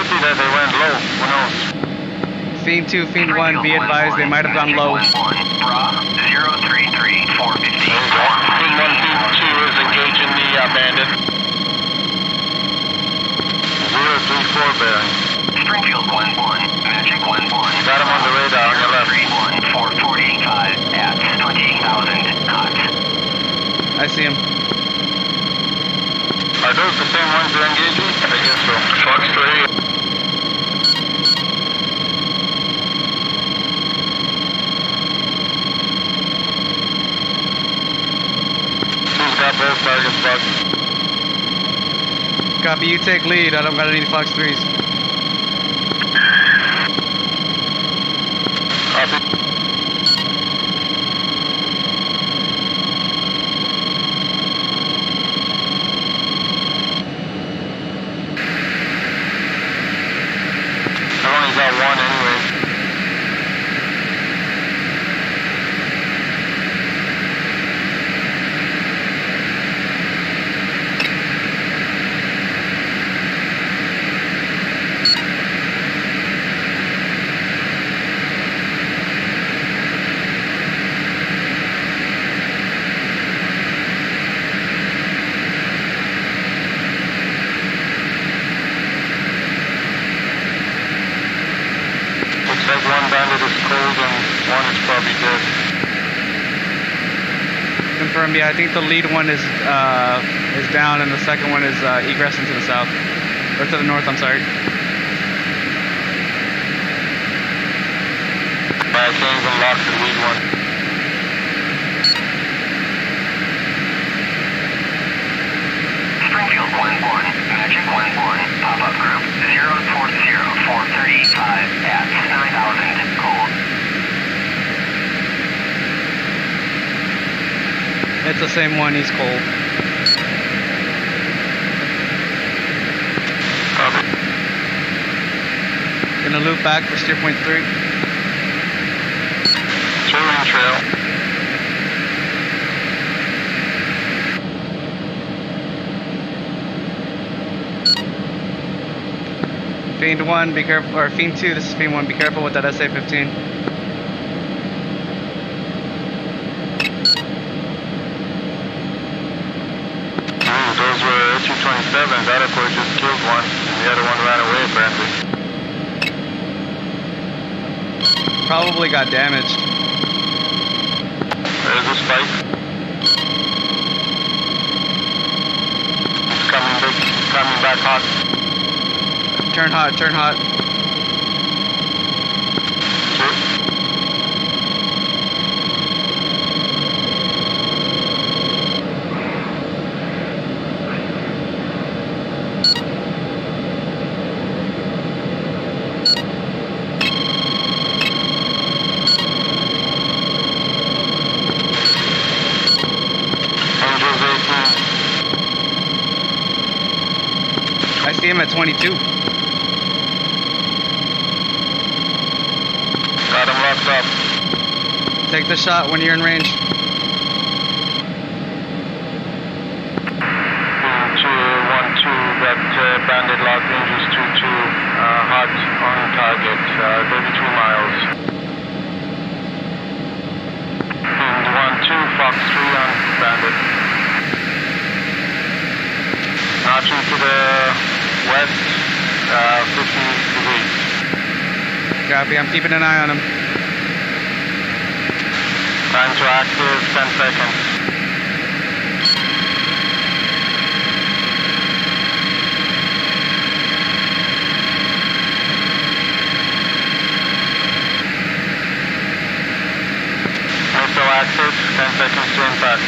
be that they went low. Who knows? Fiend 2, Fiend 1, be advised, they might have gone low. Bra 033 415. Fiend 1, Fiend 2 is engaging the bandit. 034 bearing. Springfield 1-1. Magic 1-1. Got him on the radar on your left. 3-1 445 at 20,000 knots. I see him. Are those the same ones they're engaging? I guess so. Fox 3. Who's got both targets, Buck? Copy, you take lead. I don't got any Fox 3s. Copy. I've only got one anyway. Looks like one bandit is cold and one is probably dead. Confirmed, yeah, I think the lead one is down and the second one is egressing to the south. Or to the north, I'm sorry. I can't even lock the lead one. Springfield 1-1. Magic 1-1. Pop-up group 040435 at 9,000 cold. It's the same one, he's cold. Copy. Gonna loop back for steer point 3. Two-lane trail. Fiend 1, be careful, or Fiend 2, this is Fiend 1, be careful with that SA-15. Those were SU-27s. That, of course, just killed one, and the other one ran away, apparently. Probably got damaged. There's a spike. It's coming back hot. Turn hot, turn hot. I see him at 22. Got him locked up. Take the shot when you're in range. 212, that bandit lock range is 22, hot on target, 33 miles. And 12, Fox 3 on bandit. Notching to the west, 50 degrees. Copy, I'm keeping an eye on him. Time to active, 10 seconds. Also active, 10 seconds to impact.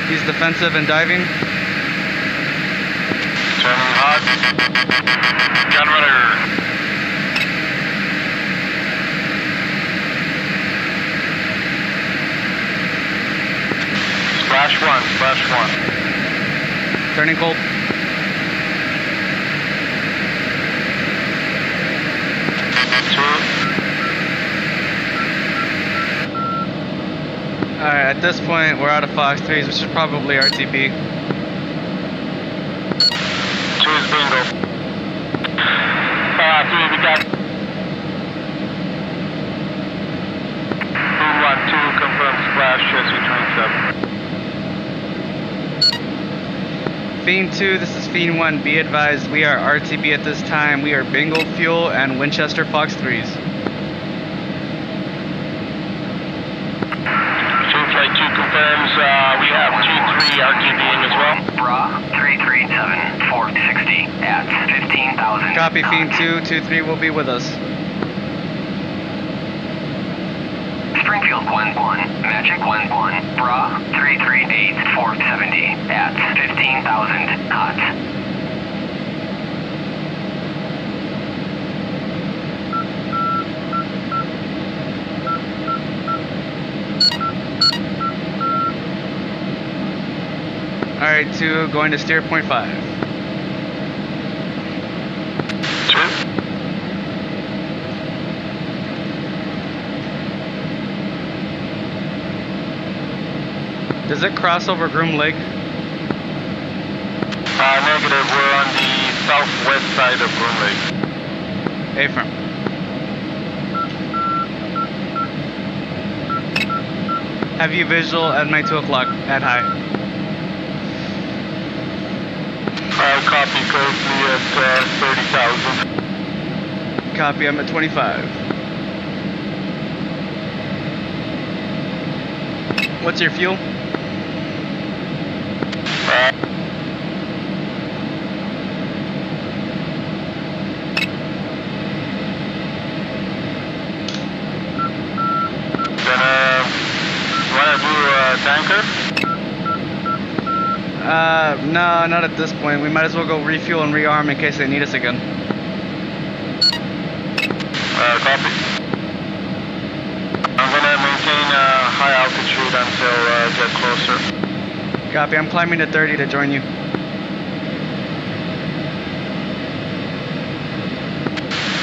He's defensive and diving. Turning hot. Gunrunner. Splash one. Turning cold. Alright, at this point, we're out of Fox 3s, which is probably RTB. 2 is bingo. 3, we got. 212, confirm splash, SU-27. Fiend 2, this is Fiend 1. Be advised, we are RTB at this time. We are Bingo Fuel and Winchester Fox 3s. Flight 2 confirms, we have 2-3 RTB in as well. Bra 337 460 at 15,000. Copy, Fiend 2, 2-3 will be with us. Springfield 1-1, Magic 1-1, Bra 338 470 at 15,000 knots. Alright, 2, going to steer 0.5. 2. Does it cross over Groom Lake? Negative, we're on the southwest side of Groom Lake. A-firm. Have you visual at my 2 o'clock at high? Copy, currently at 30,000. Copy, I'm at 25. What's your fuel? Wanna do a tanker? No, not at this point. We might as well go refuel and rearm in case they need us again. Copy. I'm gonna maintain high altitude until get closer. Copy, I'm climbing to 30 to join you.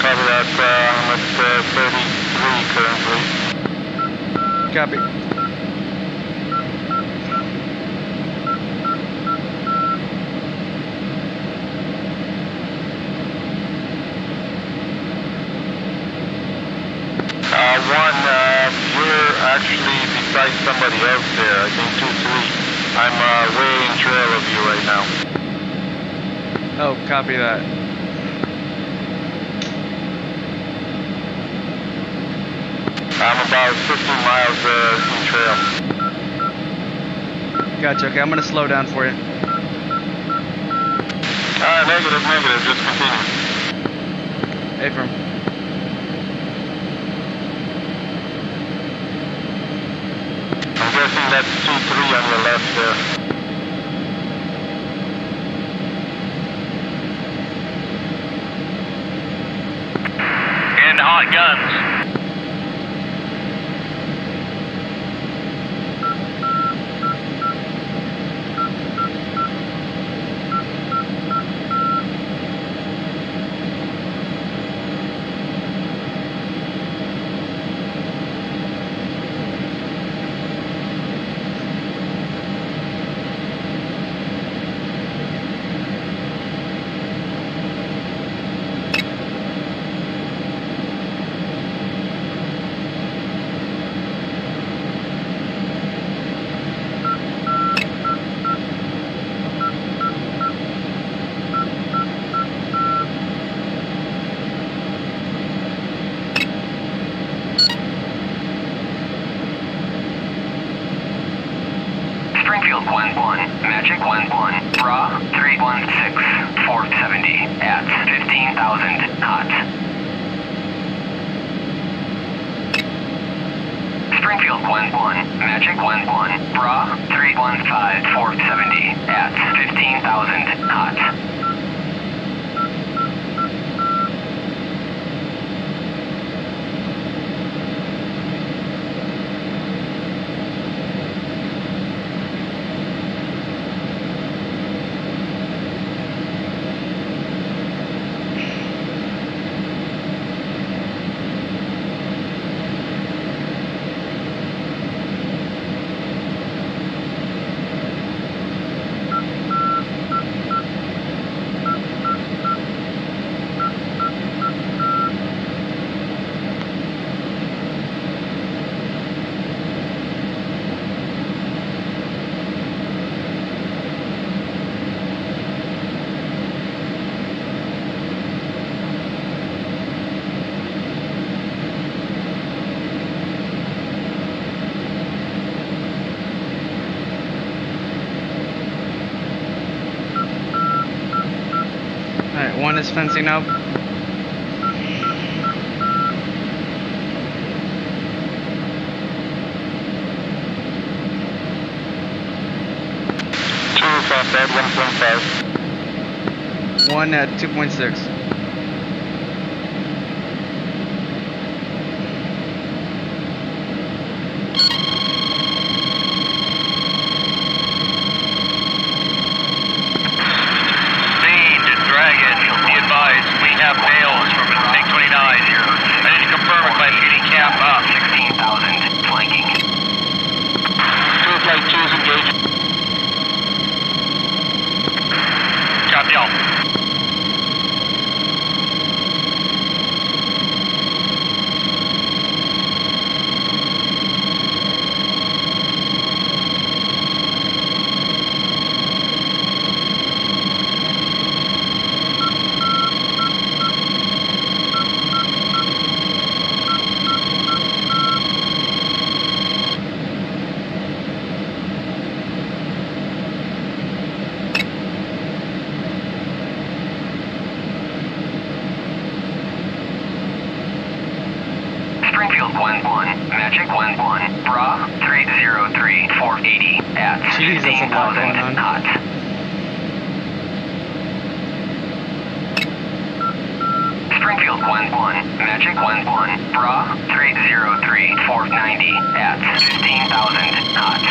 Copy that, I'm at 33 currently. Copy. You're actually beside somebody else there, I think 2-3. I'm way in trail of you right now. Oh, copy that. I'm about 15 miles in trail. Gotcha. Okay, I'm gonna slow down for you. Negative, just continue. Affirm. I'm guessing that's 2-3 on your left there. And hot guns. Springfield 1-1, Magic 1-1, Bra 316, 470 at 15,000 knots. Springfield 1-1, Magic 1-1, Bra 315, 470 at 15,000 knots. Alright, one is fencing up. Bad 1.5. One at 2.6. Springfield 1-1, Magic 1-1, Bra 303, 480 at 15,000 knots. Springfield 1-1, Magic 1-1, Bra 303, 490 at 15,000 knots.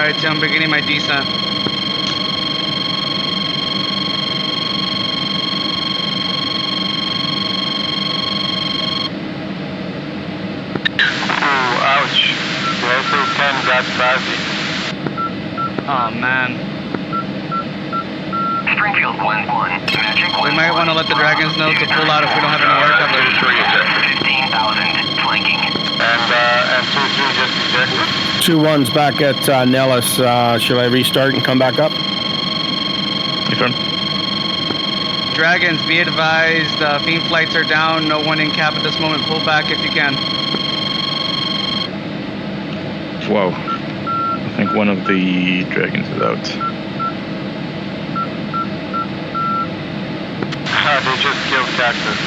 Alright, I'm beginning my descent. Ooh, ouch. The SA-10 got fuzzy. Oh man. Springfield 1-1, Magic 1. We might want to let the Dragons know to pull out if we don't have any air cover. 15,000 flanking. And 2-3 just ejected. 2-1's back at Nellis. Should I restart and come back up? Confirm. Dragons, be advised, Fiend flights are down. No one in cap at this moment. Pull back if you can. Wow. I think one of the Dragons is out. They just killed Cactus.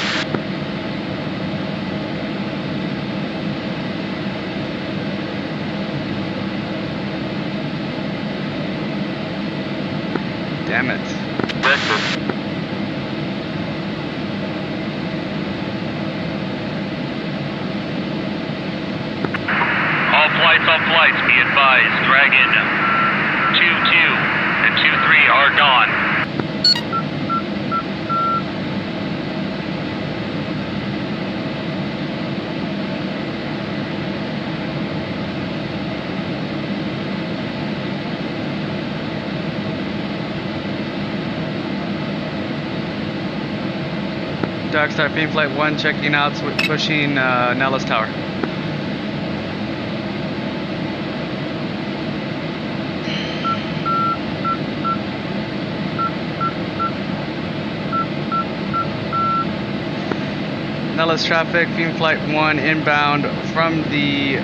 Damn it. Ejected. All flights, be advised. Dragon 2-2 and 2-3 are gone. Darkstar, Fiend Flight 1 checking out, pushing Nellis Tower. Nellis traffic, Fiend Flight 1 inbound from the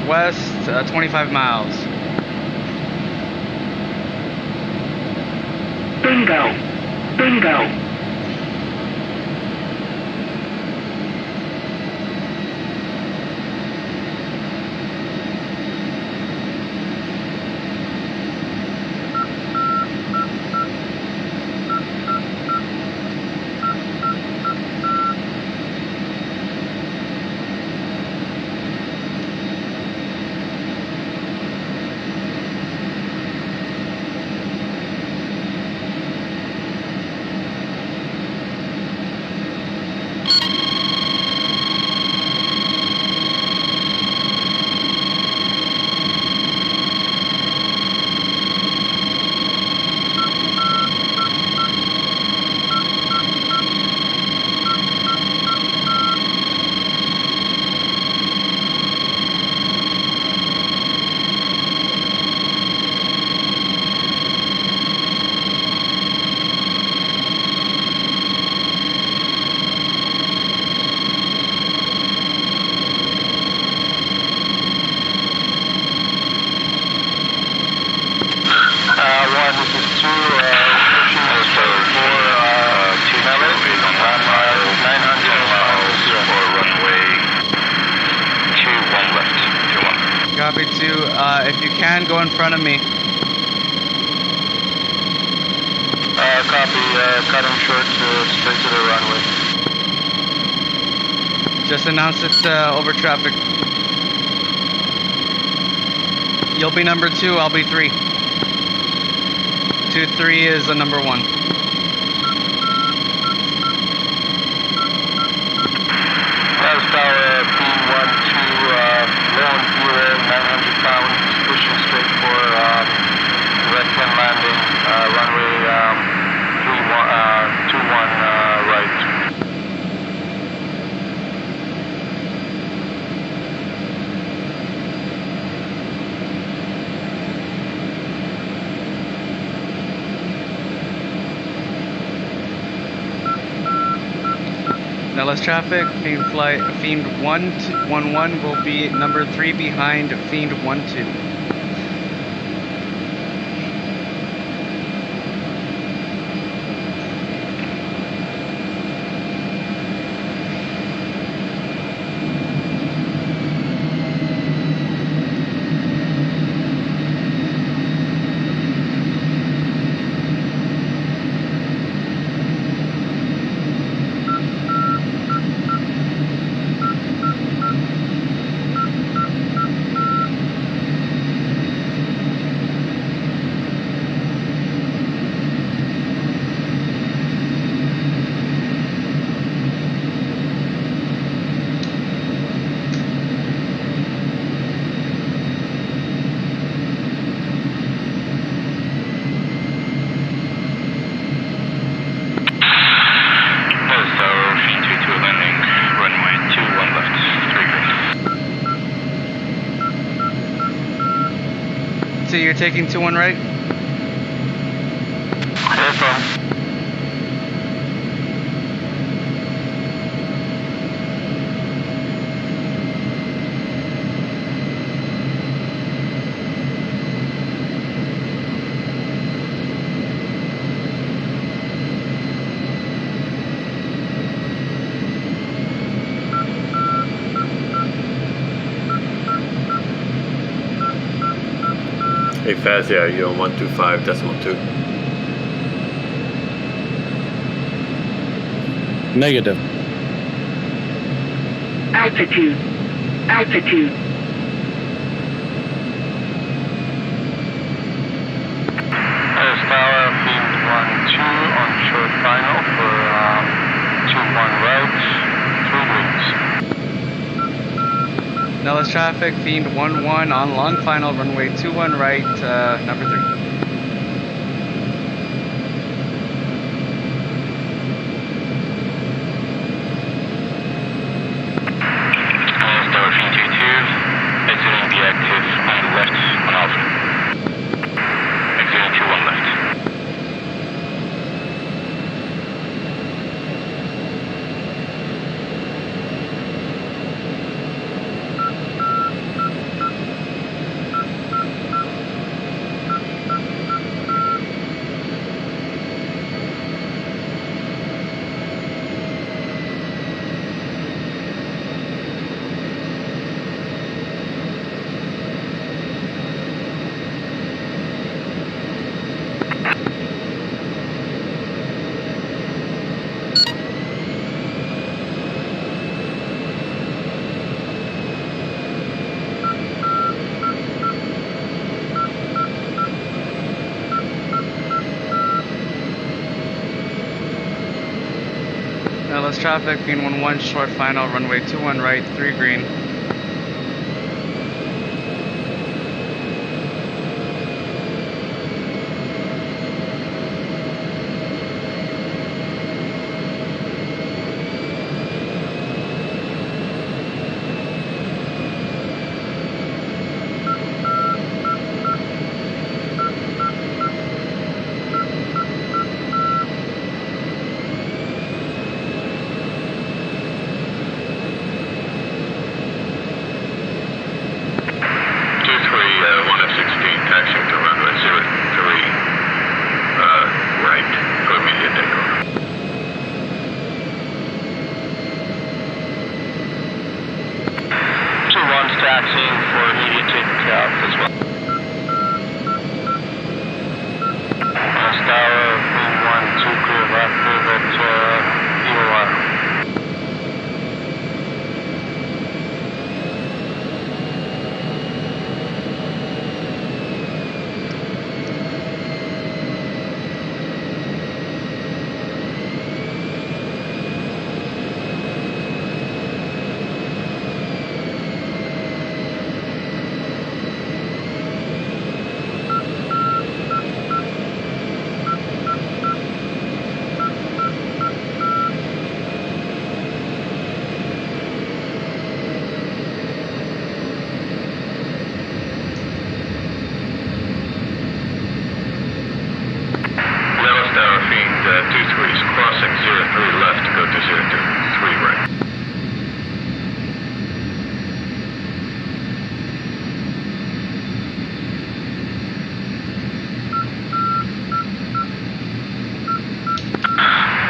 west, 25 miles. Bingo. Copy 2. If you can, go in front of me. Copy. Cut him short straight to the runway. Just announce it over traffic. You'll be number 2, I'll be 3. 2-3 is a number 1. Tower P12, low on fuel, 900 pounds, pushing straight for left-hand landing, runway 21 right. Nellis traffic, Fiend Flight, Fiend 1-1 will be number 3 behind Fiend 1-2. Cessna, you're taking 2-1 right? Clear from. Hey, Fazia, are you on 125.2? Negative. Altitude. Altitude. Tower, field 1-2 on short final for 2-1 right, 3 greens. Nellis traffic, Fiend 1-1 on long final, runway 21 right, number 3. Tower, field 2-2, exiting the active on left on Alpha. Exiting 2-1 left. Nellis traffic, Fiend 1-1 short final, runway 21 right, 3 green. Taxiing for immediate takeoff as well. Tower, Field 1-2 clear active at EOR. Crossing 03 left, go to 03 right.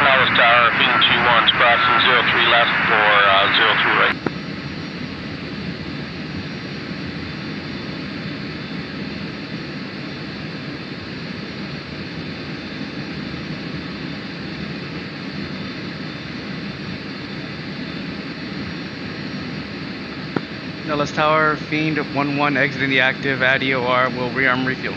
Nellis Tower, Fiend 2-1's crossing 03 left for 03 right. Nellis Tower, Fiend 1-1 exiting the active at EOR, will rearm refuel.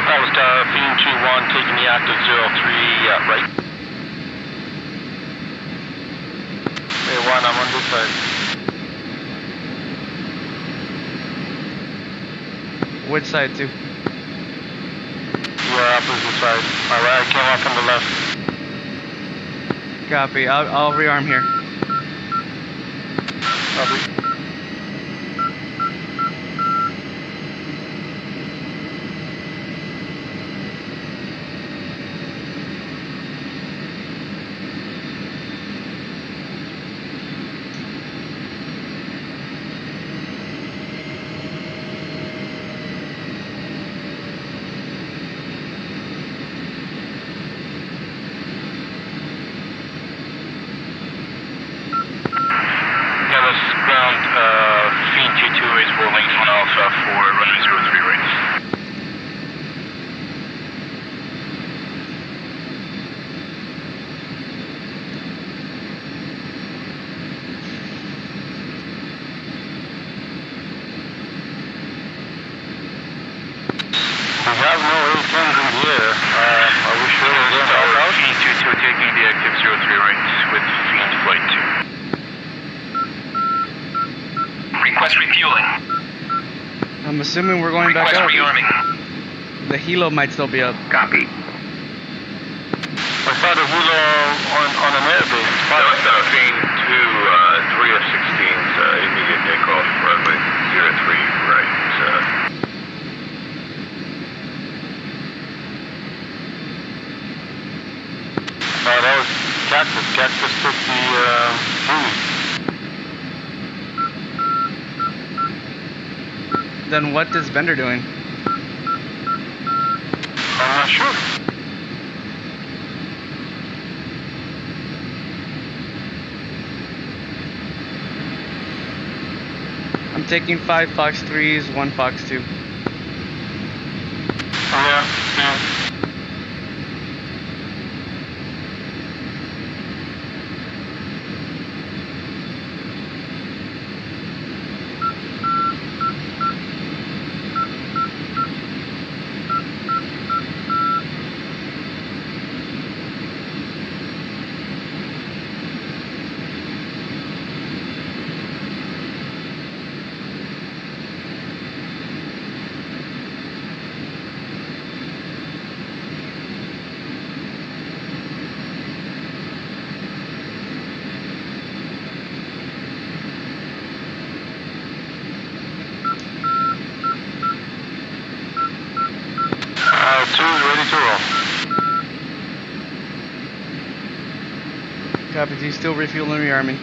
Nellis Tower, Fiend 2-1 taking the active 03 right. Hey, 1, I'm on this side. Which side, too? You are opposite side. My right came up on the left. Copy. I'll rearm here. Copy. Fiend 22 is rolling on Alpha for runway 03 right. We have no A-10s in here. Are we sure we're going to help out? Fiend 22 taking the active 03 right with Fiend Flight 2. Request refueling. I'm assuming we're going back Request up. rearming. The helo might still be up. Copy. I saw the helo on an airbase. Delta Fiend 2, 3 of 16s, immediate takeoff, runway 03 right. That was Cactus. Cactus took the Huey. Then what is Bender doing? I'm not sure. I'm taking 5 Fox 3s, 1 Fox 2. Yeah. Ready to roll. Copy. Do you still refuel and rearming?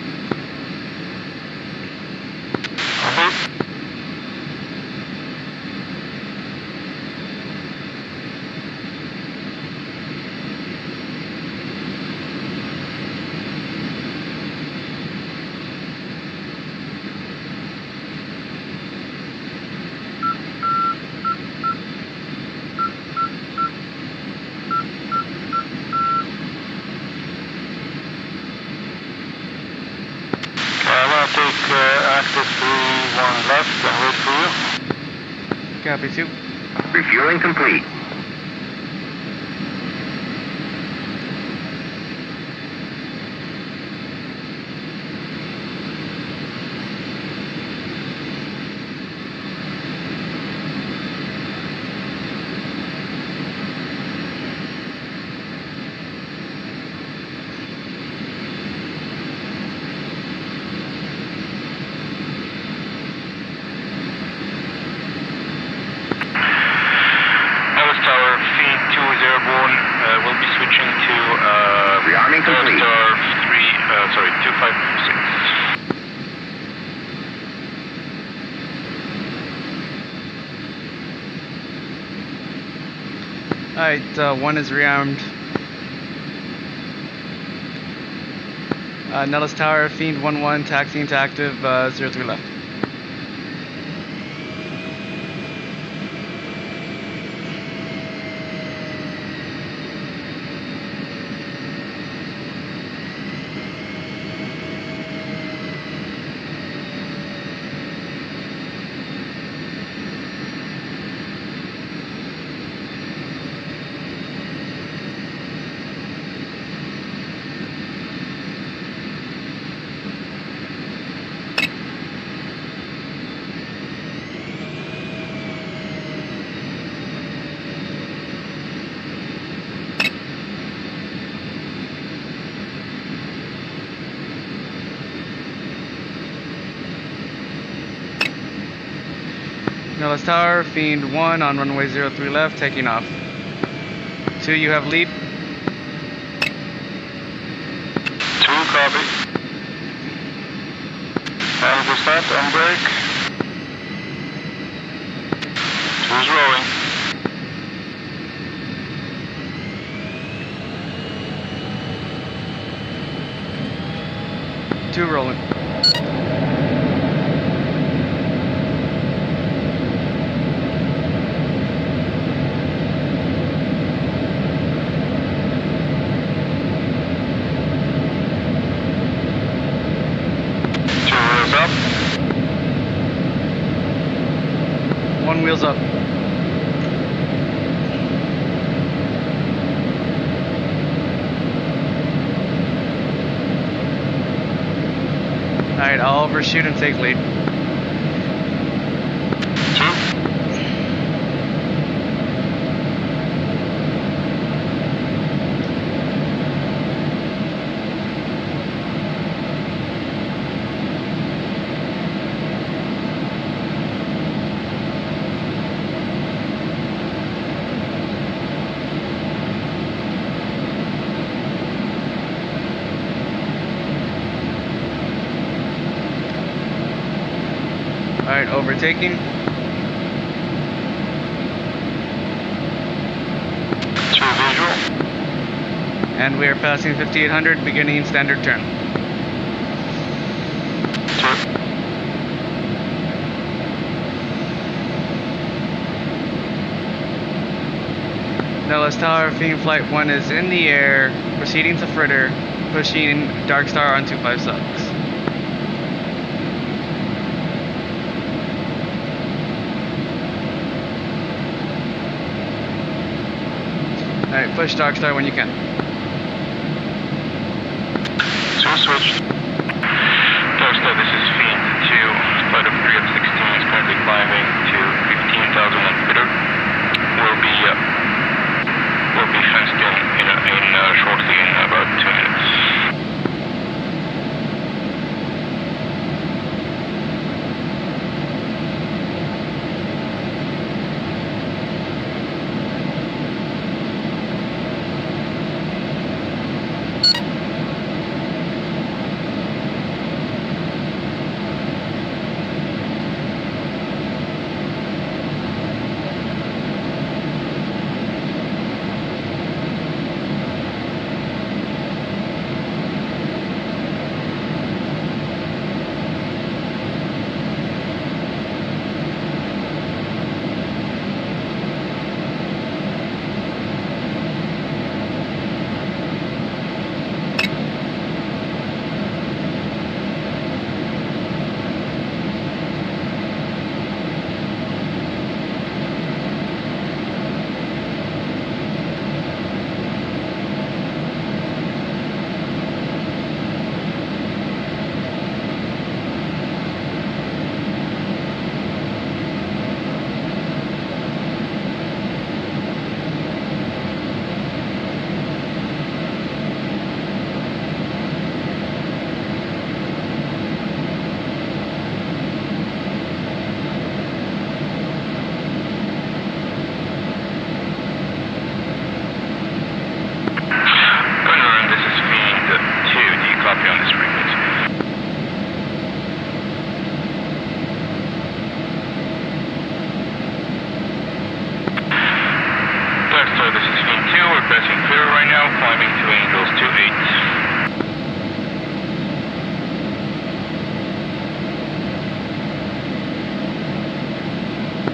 Take active 3-1 left and wait for you. Copy 2. Refueling complete. Tower, Fiend 2 is airborne. We'll be switching to Rearming complete. Star 256. Alright, 1 is rearmed. Nellis Tower, Fiend 1-1, taxiing to active 03 left. Nellis Tower, Fiend 1 on runway 03 left, taking off. 2, you have lead. 2, copy. And we start on brake. 2 is rolling. Two rolling. One wheels up. Alright, I'll overshoot and take lead. 2. Alright, overtaking. 2 visual. And we are passing 5800, beginning standard turn. 2. Nellis Tower, Fiend Flight 1 is in the air, proceeding to fritter, pushing Dark Star on 256. Alright, push Dark Star when you can. 2 switched. Dark Star, this is Fiend 2. Flight of 3 at 16 is currently climbing to 15,000 meter. We'll be fenced in shortly in about 2 minutes.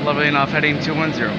Leveling off, heading 210.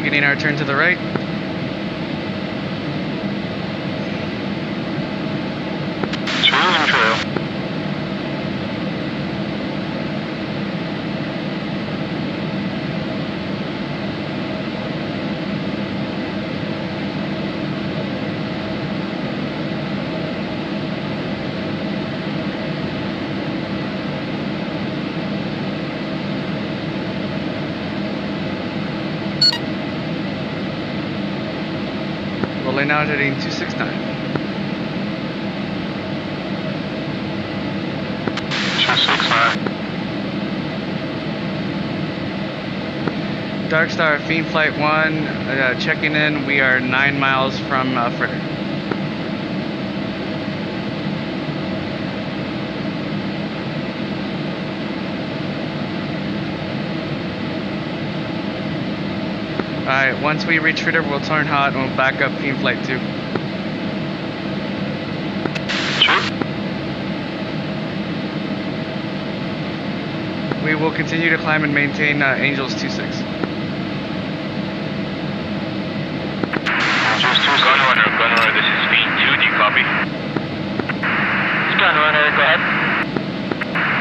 beginning our turn to the right. True trail. Rolling out heading 269. 269. Dark Star, Fiend Flight 1, checking in. We are 9 miles from Fritter. Alright, once we reach Fritter, we'll turn hot and we'll back up Fiend Flight 2. We will continue to climb and maintain Angels 26. Gunrunner, this is Fiend 2, do you copy? Gunrunner, go ahead.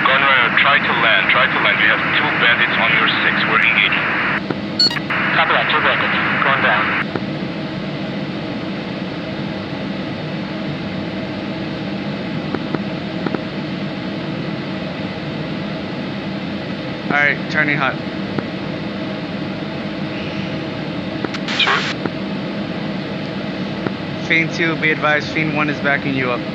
Gunrunner, try to land. We have 2 bandits on your 6, we're engaging. Copy that, 2 bandits. Going down. Alright, turning hot. Fiend 2, be advised, Fiend 1 is backing you up. Fiend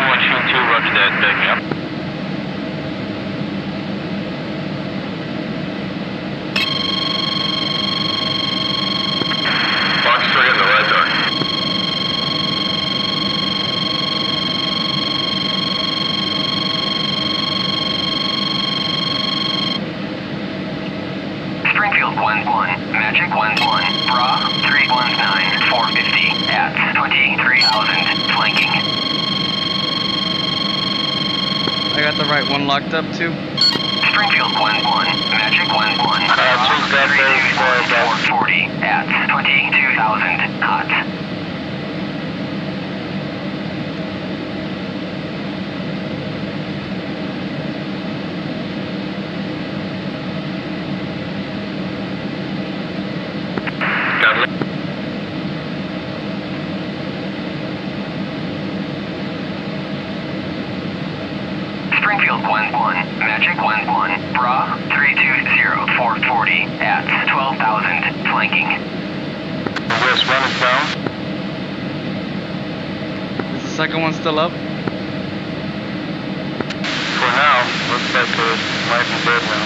1, Fiend 2, roger that, backing up. Box 3 in the red dark. Springfield 1-1, Magic 1-1, Bra 319, 450 at 23,000, flanking. I got the right one locked up too. Springfield 1-1, Magic 1-1, Bra 440 at 22,000, hot. Springfield 1-1, Magic 1-1, Bra 320, 440 at 12,000, flanking. West 1 is down. Is the second one still up? For now, looks like it might be dead now.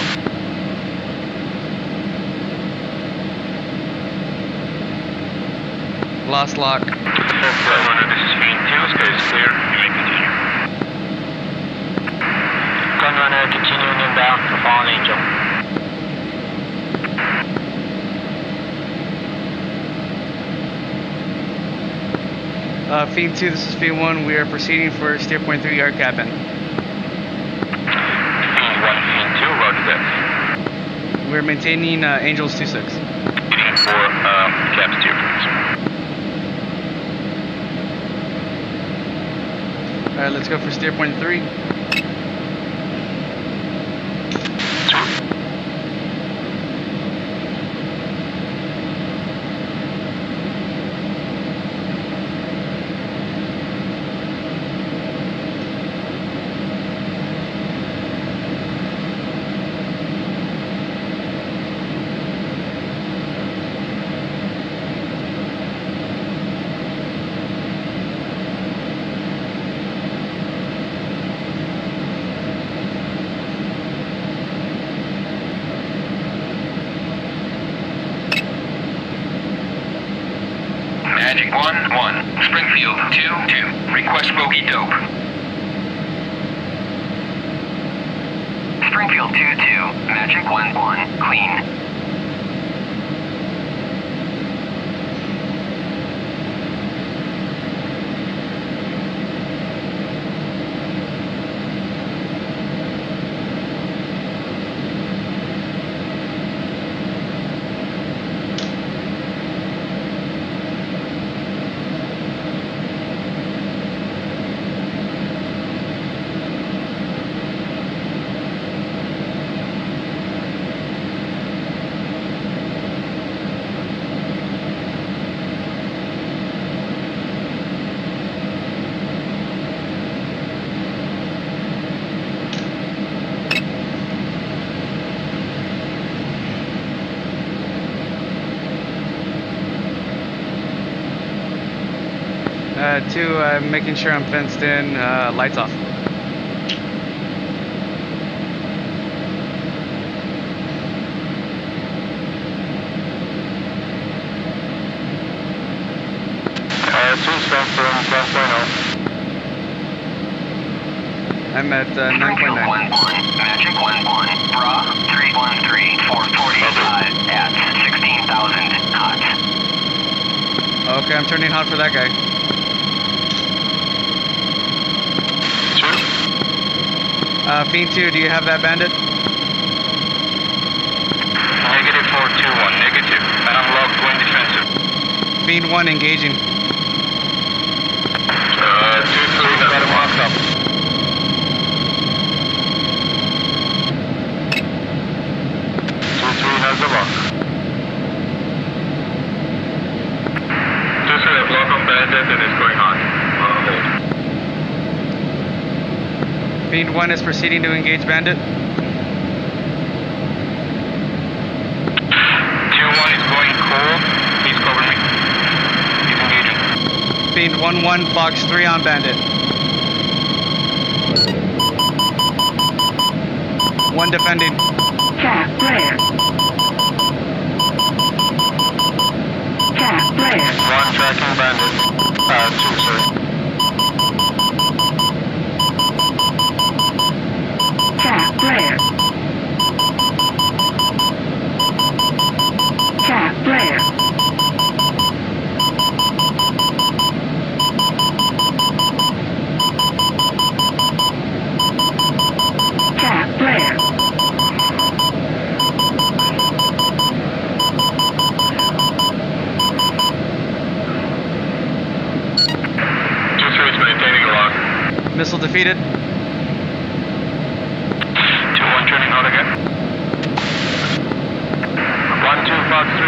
Lost lock. Gunrunner, this is Fiend 2, sky is clear, you may continue. Gunrunner continuing inbound for Fallen Angel. Fiend 2, this is Fiend 1. We are proceeding for steer point 3 yard cabin. Fiend 1, Fiend 2, roger that. We're maintaining Angels 26. Getting for cap steer, please. Alright, let's go for steer point 3. Magic 1-1, Springfield 2-2, request bogey dope. Springfield 2-2, Magic 1-1, clean. 2, making sure I'm fenced in, lights off. I'm at 9.9. Magic 1-1. Bra 313 445 at 16,000 knots. Okay, I'm turning hot for that guy. Fiend 2, do you have that bandit? Negative 421, negative. And I'm locked, going defensive. Fiend 1 engaging. 2-3, got him locked up. 2-3 has the lock. 2-3 have lock on bandit and is going on. Hold. Fiend 1 is proceeding to engage bandit. 2-1 is going cool. Please cover me. He's engaging. Fiend 1-1, Fox 3 on bandit. 1 defending. Cap flare. Cap flare. 1 tracking bandit. 2, sorry. Cap flare. Cap flare. Cap flare. Missile defeated. 2-1 turning hot again. 1-2 Fox 3.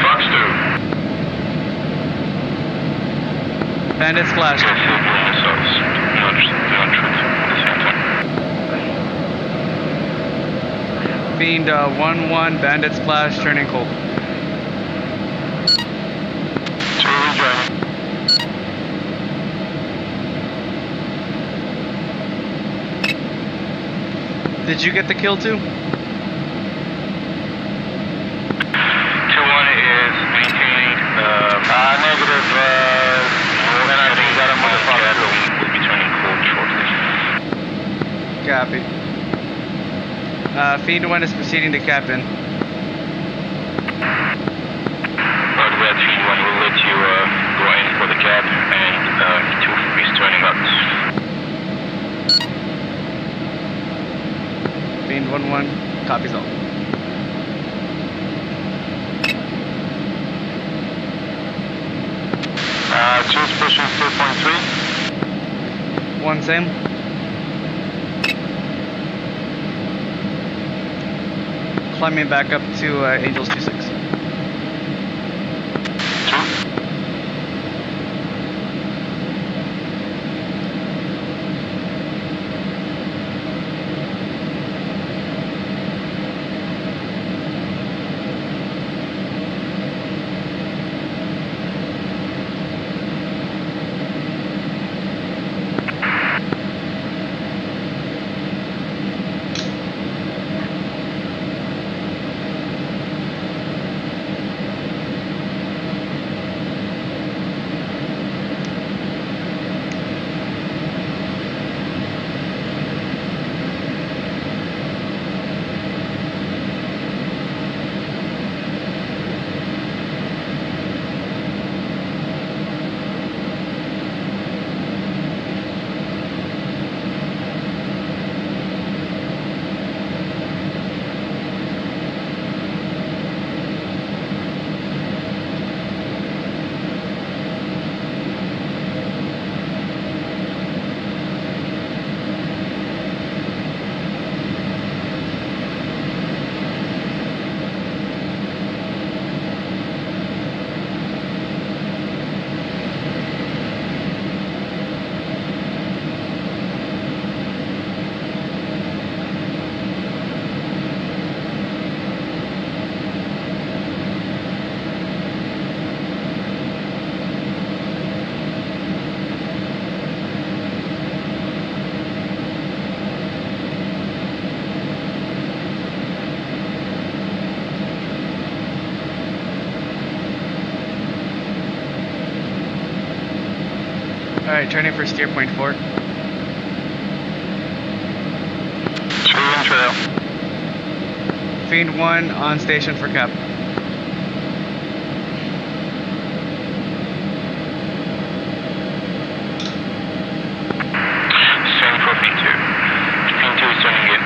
Fox 2. Bandit splash. Fiend 1-1, bandit splash, turning cold. 2 rejoining. Did you get the kill too? 2-1 is maintaining negative then I think that I'm will be turning cold shortly. Copy. Fiend 1 is proceeding to captain. But Red Fiend 1 will let you go in for the cap and 2 is turning up. Fiend 1-1, copies all. Choose pushing 2.3. 1 same. Climbing back up to Angels 2-6. 2. right, turning for steer point 4. 3 in trail. Fiend 1 on station for cap. Turning for Fiend 2. Fiend 2 is turning in.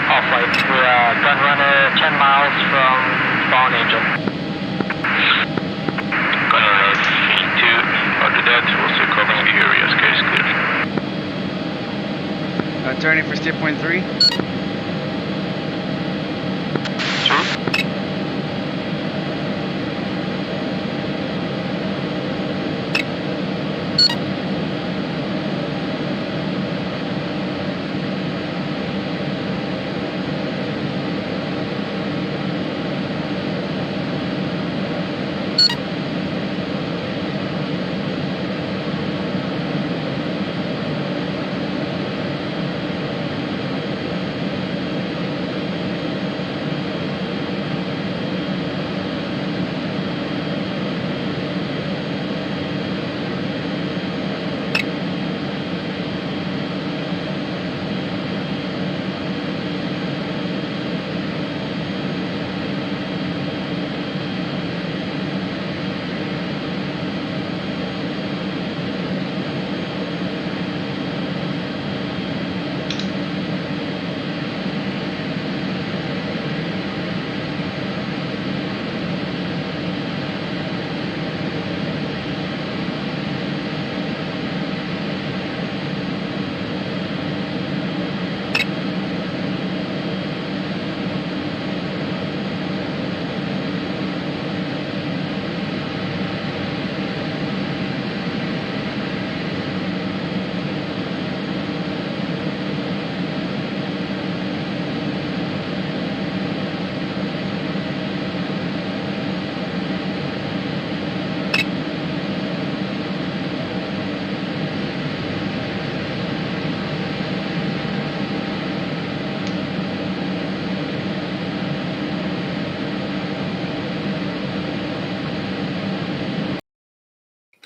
Off-light, we're gun runner 10 miles from Fallen Angel. Gun runner Fiend 2, under that, we're still covering the area, sky is clear. Turning for steer point 3. 2.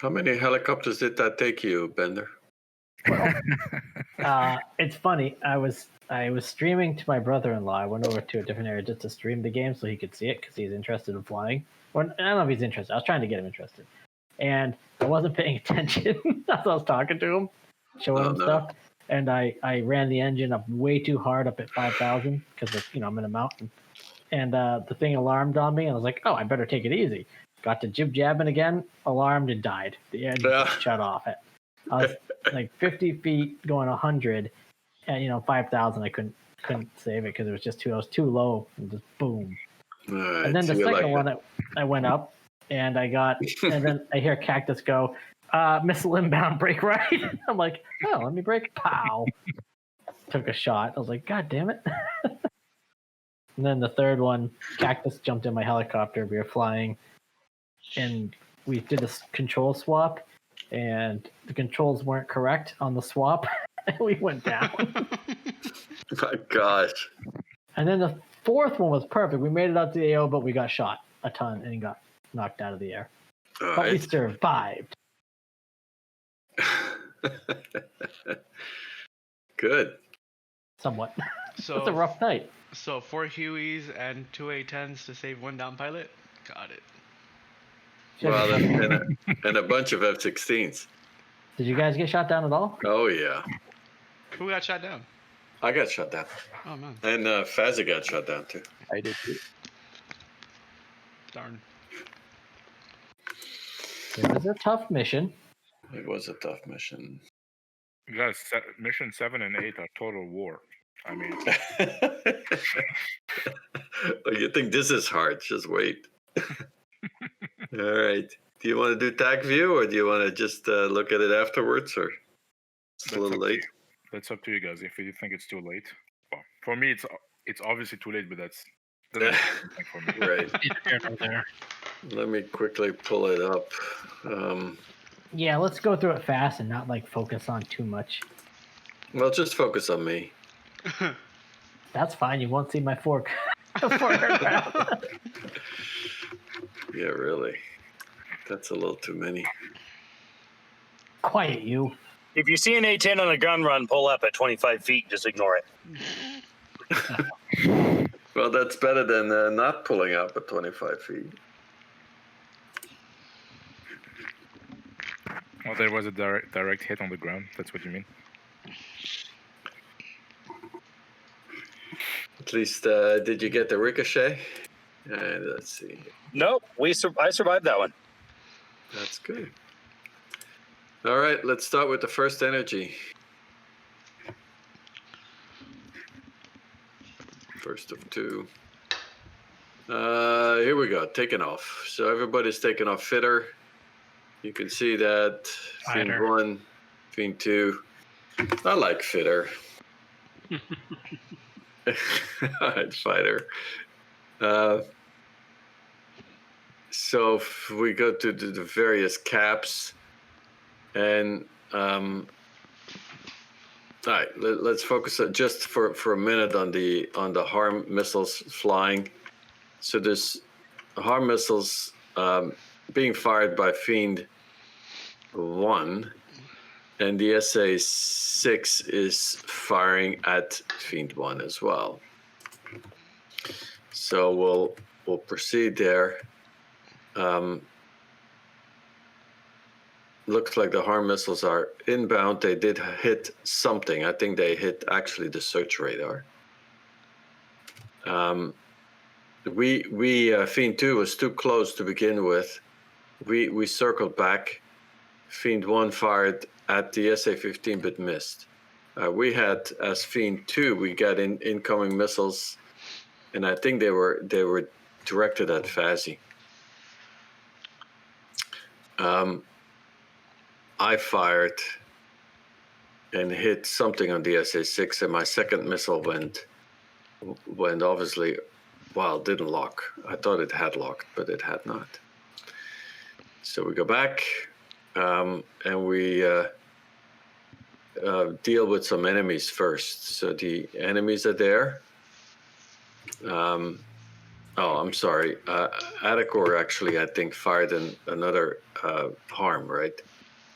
How many helicopters did that take you, Bender? It's funny. I was streaming to my brother-in-law. I went over to a different area just to stream the game so he could see it because he's interested in flying. Or I don't know if he's interested. I was trying to get him interested, and I wasn't paying attention as I was talking to him, showing him stuff. and I ran the engine up way too hard up at 5,000 because I'm in a mountain, and the thing alarmed on me, and I was like, oh, I better take it easy. Got to jib jabbing again, alarmed and died. The engine just shut off. I was like 50 feet going 100, and 5,000. I couldn't save it because it was just I was too low, and just boom. Right, And then the so second one, I went up, and and then I hear Cactus go, missile inbound, brake right. I'm like, oh, let me brake. Pow. Took a shot. I was like, God damn it. And then the third one, Cactus jumped in my helicopter. We were flying, and we did a control swap, and the controls weren't correct on the swap. And we went down. My gosh. And then the fourth one was perfect. We made it out to the AO, but we got shot a ton and got knocked out of the air. But we survived. Good. Somewhat. So It's a rough night. So 4 Hueys and 2 A-10s to save 1 down pilot? Got it. Well, and a bunch of F-16s. Did you guys get shot down at all? Oh, yeah. Who got shot down? I got shot down. Oh, man. And Fazzy got shot down, too. I did too. Darn. It was a tough mission. It was a tough mission. Guys, mission 7 and 8 are total war. I mean, well, you think this is hard? Just wait. All right. Do you want to do TAC view, or do you want to just look at it afterwards, or it's a little late? That's up to you guys. If you think it's too late, well, for me, it's obviously too late, but that's for me. Right. There. Let me quickly pull it up. Yeah, let's go through it fast and not focus on too much. Well, just focus on me. That's fine. You won't see my fork. Yeah, really. That's a little too many. Quiet, you. If you see an A-10 on a gun run, pull up at 25 feet. Just ignore it. Well, that's better than not pulling up at 25 feet. Oh, there was a direct hit on the ground. That's what you mean? At least, did you get the ricochet? Let's see. Nope, I survived that one. That's good. All right, let's start with the first energy. First of two. Here we go, taking off. So everybody's taking off fitter. You can see that. Fiend 1, Fiend 2. I like fitter. Alright, fighter. So if we go to the various caps, and all right, let's focus just for a minute on the HARM missiles flying. So there's HARM missiles being fired by Fiend 1, and the SA-6 is firing at Fiend 1 as well. So we'll proceed there. Looks like the HARM missiles are inbound. They did hit something. I think they hit actually the search radar. Fiend 2 was too close to begin with. We circled back. Fiend 1 fired at the SA-15 but missed. We had, as Fiend 2, we got incoming missiles, and I think they were directed at Fazzy. I fired and hit something on the SA-6, and my second missile went obviously, well, didn't lock. I thought it had locked, but it had not. So we go back, and we deal with some enemies first. So the enemies are there. Oh, I'm sorry. Atacor actually, I think, fired another HARM, right?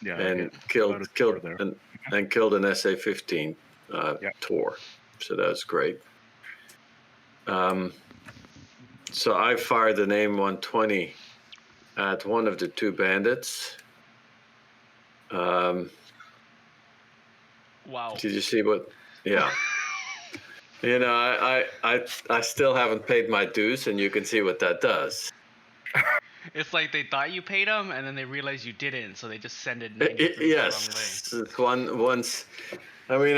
Yeah. And killed an SA-15 Tor. So that's great. So I fired an AIM-120 at one of the two bandits. Wow. Did you see what? Yeah. You know, I still haven't paid my dues, and you can see what that does. It's like they thought you paid them, and then they realized you didn't, so they just send it 90 degrees Yes, the wrong way. it's once. I mean,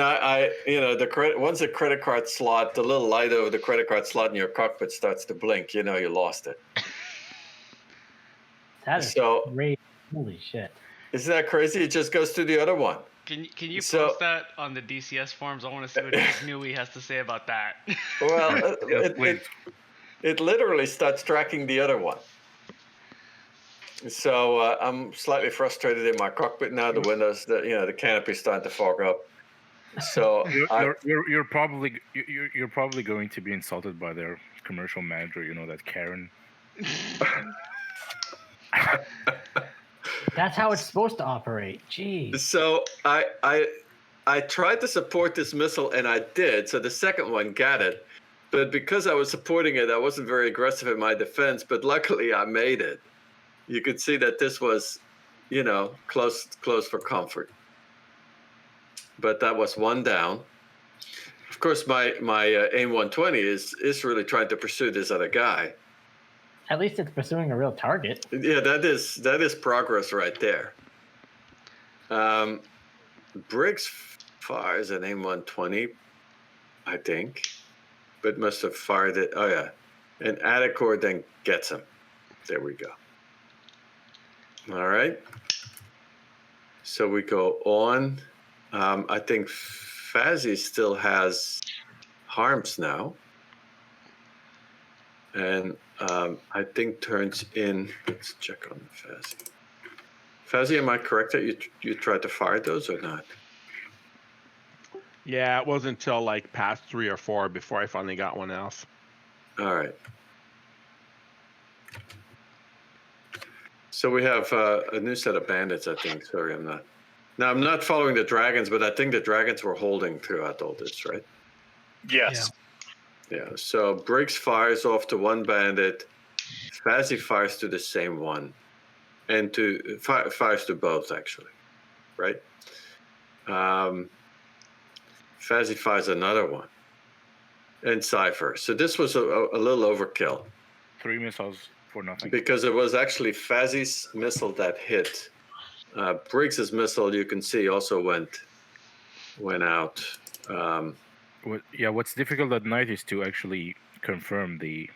you know, once the credit card slot, the little light over the credit card slot in your cockpit starts to blink, you know you lost it. That is So great. Holy shit. Isn't that crazy? It just goes to the other one. Can you post that on the DCS forums? I want to see what Nick Newey has to say about that. Well, it literally starts tracking the other one. So I'm slightly frustrated in my cockpit now. The windows, the canopy's starting to fog up. So you're probably going to be insulted by their commercial manager. You know, that Karen. That's how it's supposed to operate. Jeez. So I tried to support this missile, and I did. So the second one got it, but because I was supporting it, I wasn't very aggressive in my defense. But luckily, I made it. You could see that this was, close for comfort. But that was one down. Of course, my AIM 120 is really trying to pursue this other guy. At least it's pursuing a real target. Yeah, that is progress right there. Briggs fires an AIM 120, I think, but must have fired it. Oh yeah, and Adacor then gets him. There we go. All right. So we go on. I think Fazzy still has harms now. And I think turns in. Let's check on Fazzy. Fazzy, am I correct that you tried to fire those or not? Yeah, it wasn't until like past 3 or 4 before I finally got one else. All right. So we have a new set of bandits, I think. Sorry, I'm not. Now, I'm not following the dragons, but I think the dragons were holding throughout all this, right? Yes. Yeah. So Briggs fires off to one bandit. Fazzy fires to the same one. And fires to both, actually. Right? Fazzy fires another one. And Cypher. So this was a little overkill. 3 missiles for nothing. Because it was actually Fazzy's missile that hit. Briggs's missile, you can see, also went out. What's difficult at night is to actually confirm the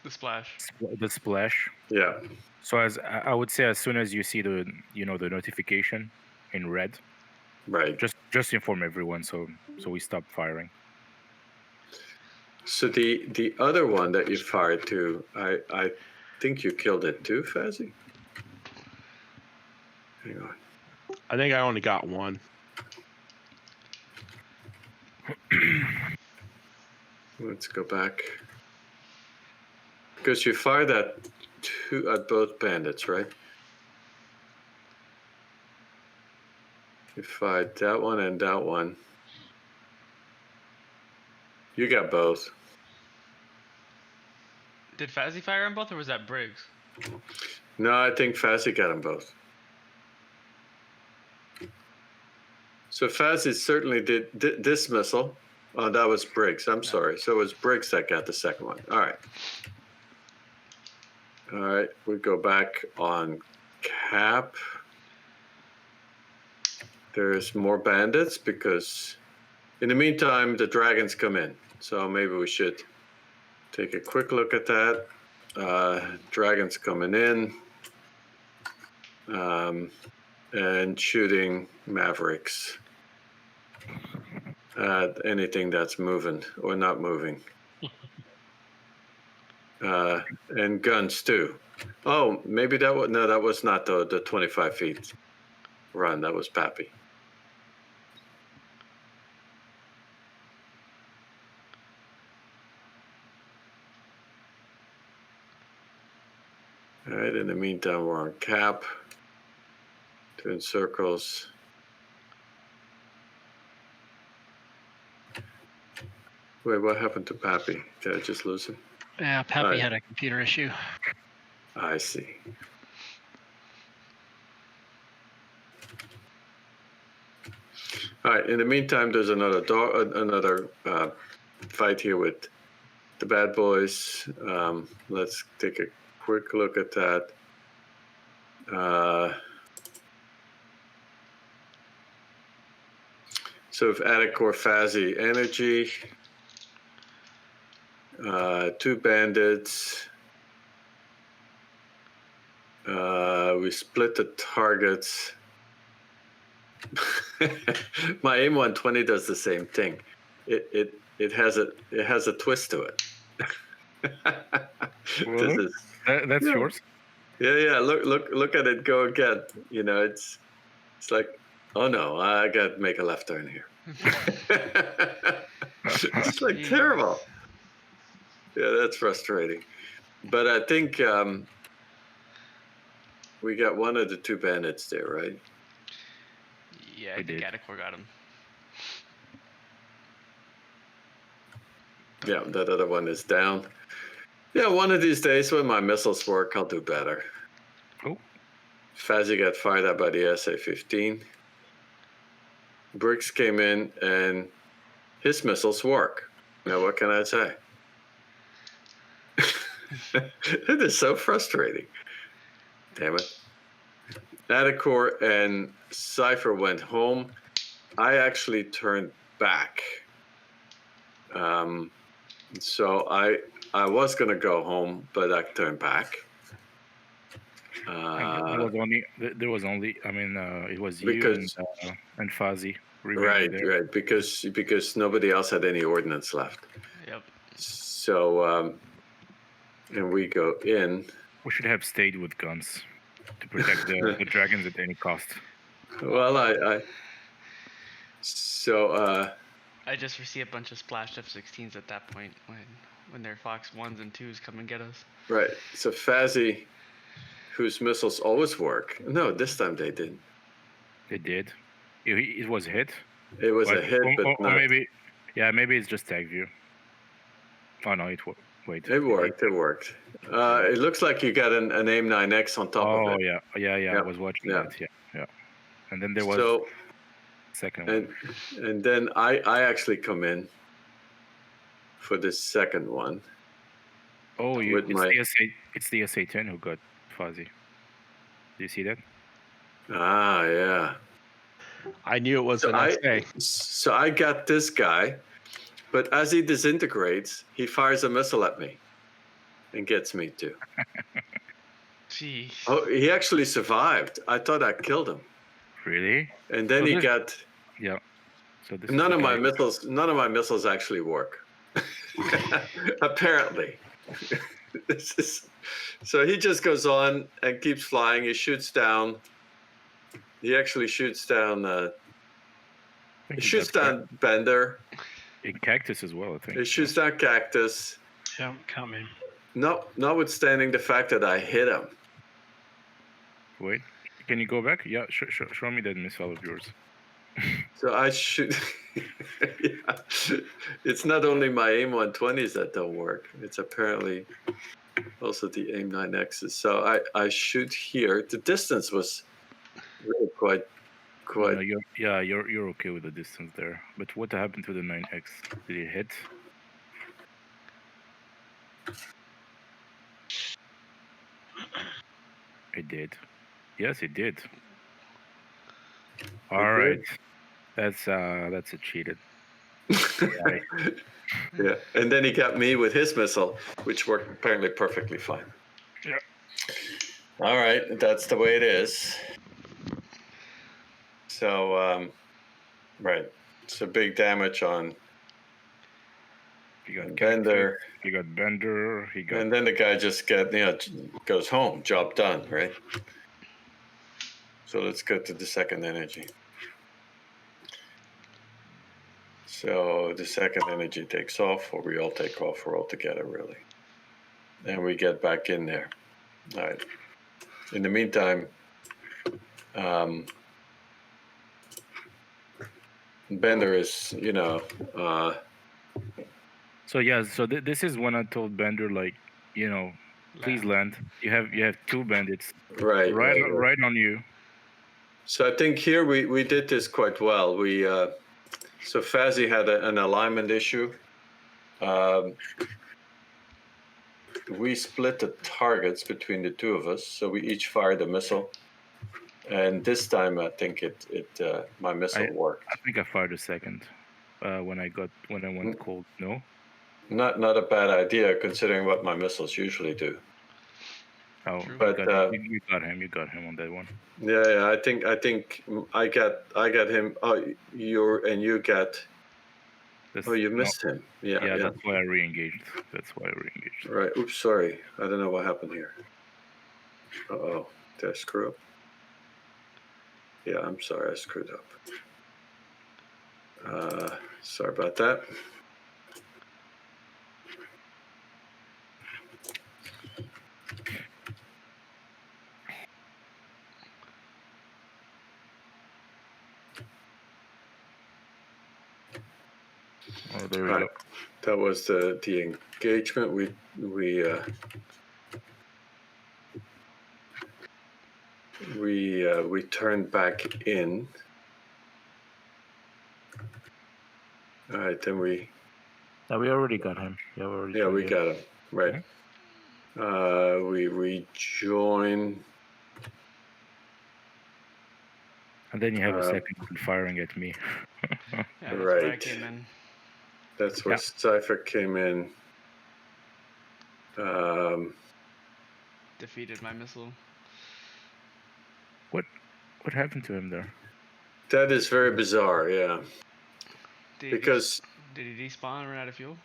splash. The splash. Yeah. So as I would say, as soon as you see the notification in red, right, just inform everyone so we stop firing. So the other one that you fired to, I think you killed it too, Fazzy? Hang on. I think I only got one. Let's go back. Because you fired at both bandits, right? You fired that one and that one. You got both. Did Fazzy fire on both, or was that Briggs? No, I think Fazzy got them both. So Fazzy certainly did this missile. Oh, that was Briggs. I'm sorry. So it was Briggs that got the second one. All right. All right. We go back on Cap. There's more bandits because in the meantime, the dragons come in. So maybe we should take a quick look at that. Dragons coming in and shooting Mavericks at anything that's moving or not moving. And guns too. Oh, maybe that was not the 25 feet run. That was Pappy. All right, in the meantime, we're on Cap, doing circles. Wait, what happened to Pappy? Did I just lose him? Yeah, Pappy had a computer issue. I see. All right. In the meantime, there's another fight here with the bad boys. Let's take a quick look at that. So if Atticor Fazzy Energy, 2 bandits. We split the targets. My AIM-120 does the same thing. It has a twist to it. Really? That's yours? Yeah. Look at it go again. You know, it's like, oh no, I got to make a left turn here. It's like terrible. Yeah, that's frustrating. But I think we got one of the 2 bandits there, right? Yeah, I think Atticor got him. Yeah, that other one is down. Yeah, one of these days when my missiles work, I'll do better. Cool. Fazzy got fired at by the SA-15. Briggs came in and his missiles work. Now, what can I say? It is so frustrating. Damn it. Atticor and Cypher went home. I actually turned back. So I was going to go home, but I turned back. There was only. I mean, it was you and Fuzzy. Right, because nobody else had any ordnance left. Yep. So, and we go in. We should have stayed with guns to protect the dragons at any cost. Well, I just foresee a bunch of splashed F-16s at that point when their Fox 1s and 2s come and get us. Right. So Fazzy, whose missiles always work. No, this time they didn't. They did. It was a hit. It was a hit, but or maybe it's just tag view. Oh no, it worked. Wait. It worked. It looks like you got an AIM-9X on top of it. Oh yeah. I was watching that. Yeah. And then there was second one. And then I actually come in for the second one. Oh, it's the SA-10 who got Fuzzy. Do you see that? Ah, yeah. I knew it was an SA. So I got this guy, but as he disintegrates, he fires a missile at me and gets me too. Jeez. Oh, he actually survived. I thought I killed him. Really? And then he got. Yeah. So none of my missiles actually work. Apparently. So he just goes on and keeps flying. He shoots down. He actually shoots down. He shoots down Bender. In Cactus as well, I think. He shoots down Cactus. Yeah, coming. Notwithstanding the fact that I hit him. Wait, can you go back? Yeah, show me that missile of yours. So I shoot. Yeah. It's not only my AIM-120s that don't work. It's apparently also the AIM-9Xs. So I shoot here. The distance was really quite. No, you're okay with the distance there. But what happened to the 9X? Did it hit? It did. Yes, it did. All right. That's a cheated. Yeah, and then he got me with his missile, which worked apparently perfectly fine. Yeah. All right, that's the way it is. So, right, so big damage on. You got Bender. You got Bender. And then the guy just goes home. Job done, right? So let's go to the second energy. So the second energy takes off, or we all take off, we're all together, really. And we get back in there. All right. In the meantime, Bender is, So this is when I told Bender, like, please land. You have 2 bandits. Right on you. So I think here we did this quite well. So Fazzy had an alignment issue. We split the targets between the two of us, so we each fired a missile. And this time, I think my missile worked. I think I fired a second when I went cold. No, not a bad idea considering what my missiles usually do. Oh, but you got him. You got him on that one. Yeah. I think I got him. Oh, you got. You missed him. Yeah. That's why I re-engaged. Right. Oops. Sorry. I don't know what happened here. Did I screw up? Yeah, I'm sorry, I screwed up. Sorry about that. Oh, there we go. That was the engagement. We turned back in. All right, then we. No, we already got him. We got him. Right. We rejoin. And then you have a second one firing at me. That's right. where I came in. That's where Cypher came in. Defeated my missile. What happened to him there? That is very bizarre, yeah. Did he despawn and run out of fuel?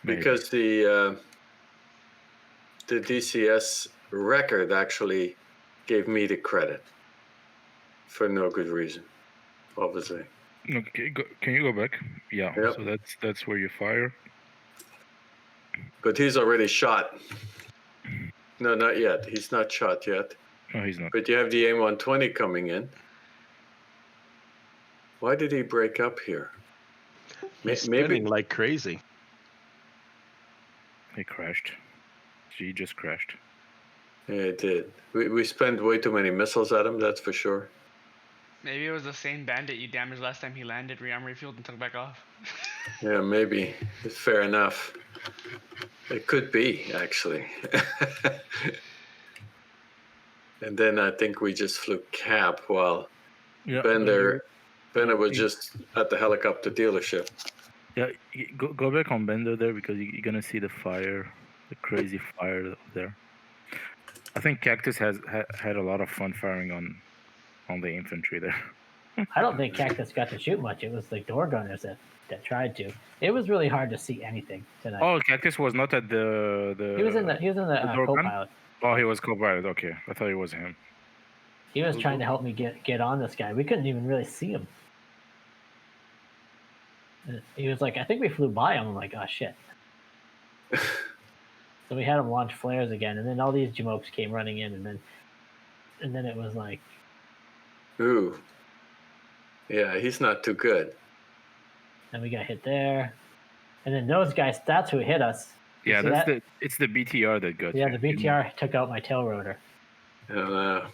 Maybe. Because the DCS record actually gave me the credit for no good reason, obviously. Okay, can you go back? Yeah. Yep. So that's where you fire. But he's already shot. No, not yet. He's not shot yet. No, he's not. But you have the AIM-120 coming in. Why did he break up here? He's spinning like crazy. He crashed. He just crashed. Yeah, it did. We spent way too many missiles at him, that's for sure. Maybe it was the same bandit you damaged last time he landed, rearm refueled, and took back off. Yeah, maybe. Fair enough. It could be, actually. And then I think we just flew cap while Bender was just at the helicopter dealership. Yeah, go back on Bender there because you're gonna see the fire, the crazy fire there. I think Cactus had a lot of fun firing on the infantry there. I don't think Cactus got to shoot much. It was the door gunners that tried to. It was really hard to see anything tonight. Oh, Cactus was not at the. He was in the co-pilot. Oh, he was co-pilot. Okay, I thought it was him. He was trying to help me get on this guy. We couldn't even really see him. He was like, I think we flew by him. I'm like, oh shit. So we had him launch flares again, and then all these jamokes came running in, and then it was like, ooh, yeah, he's not too good. And we got hit there, and then those guys, that's who hit us. Yeah, it's the BTR that got. Yeah, the BTR took out my tail rotor. Oh,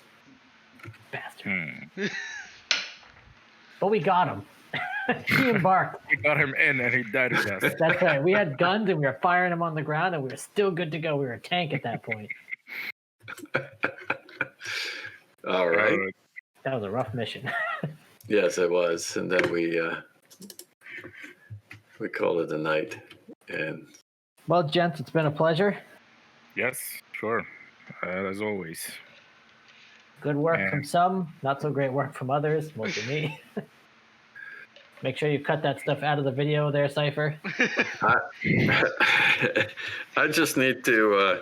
bastard. But we got him. He embarked. We got him in, and he died his ass. That's right. We had guns, and we were firing him on the ground, and we were still good to go. We were a tank at that point. All right. That was a rough mission. Yes, it was, and then we called it a night. And well, gents, it's been a pleasure. Yes, sure, as always. Good work from some, not so great work from others, mostly me. Make sure you cut that stuff out of the video there, Cypher. I just need to.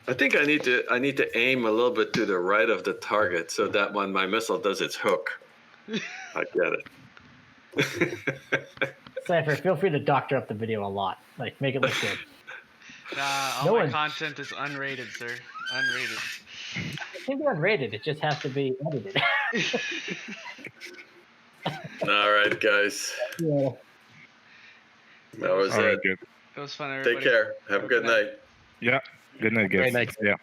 I think I need to aim a little bit to the right of the target so that when my missile does its hook, I get it. Cypher, feel free to doctor up the video a lot. Like, make it look good. All my content is unrated, sir. Unrated. It can be unrated. It just has to be edited. All right, guys. Yeah. That was it. Good. It was fun, everybody. Take care. Have a good night. Yeah. Good night, guys. Good night. Yeah.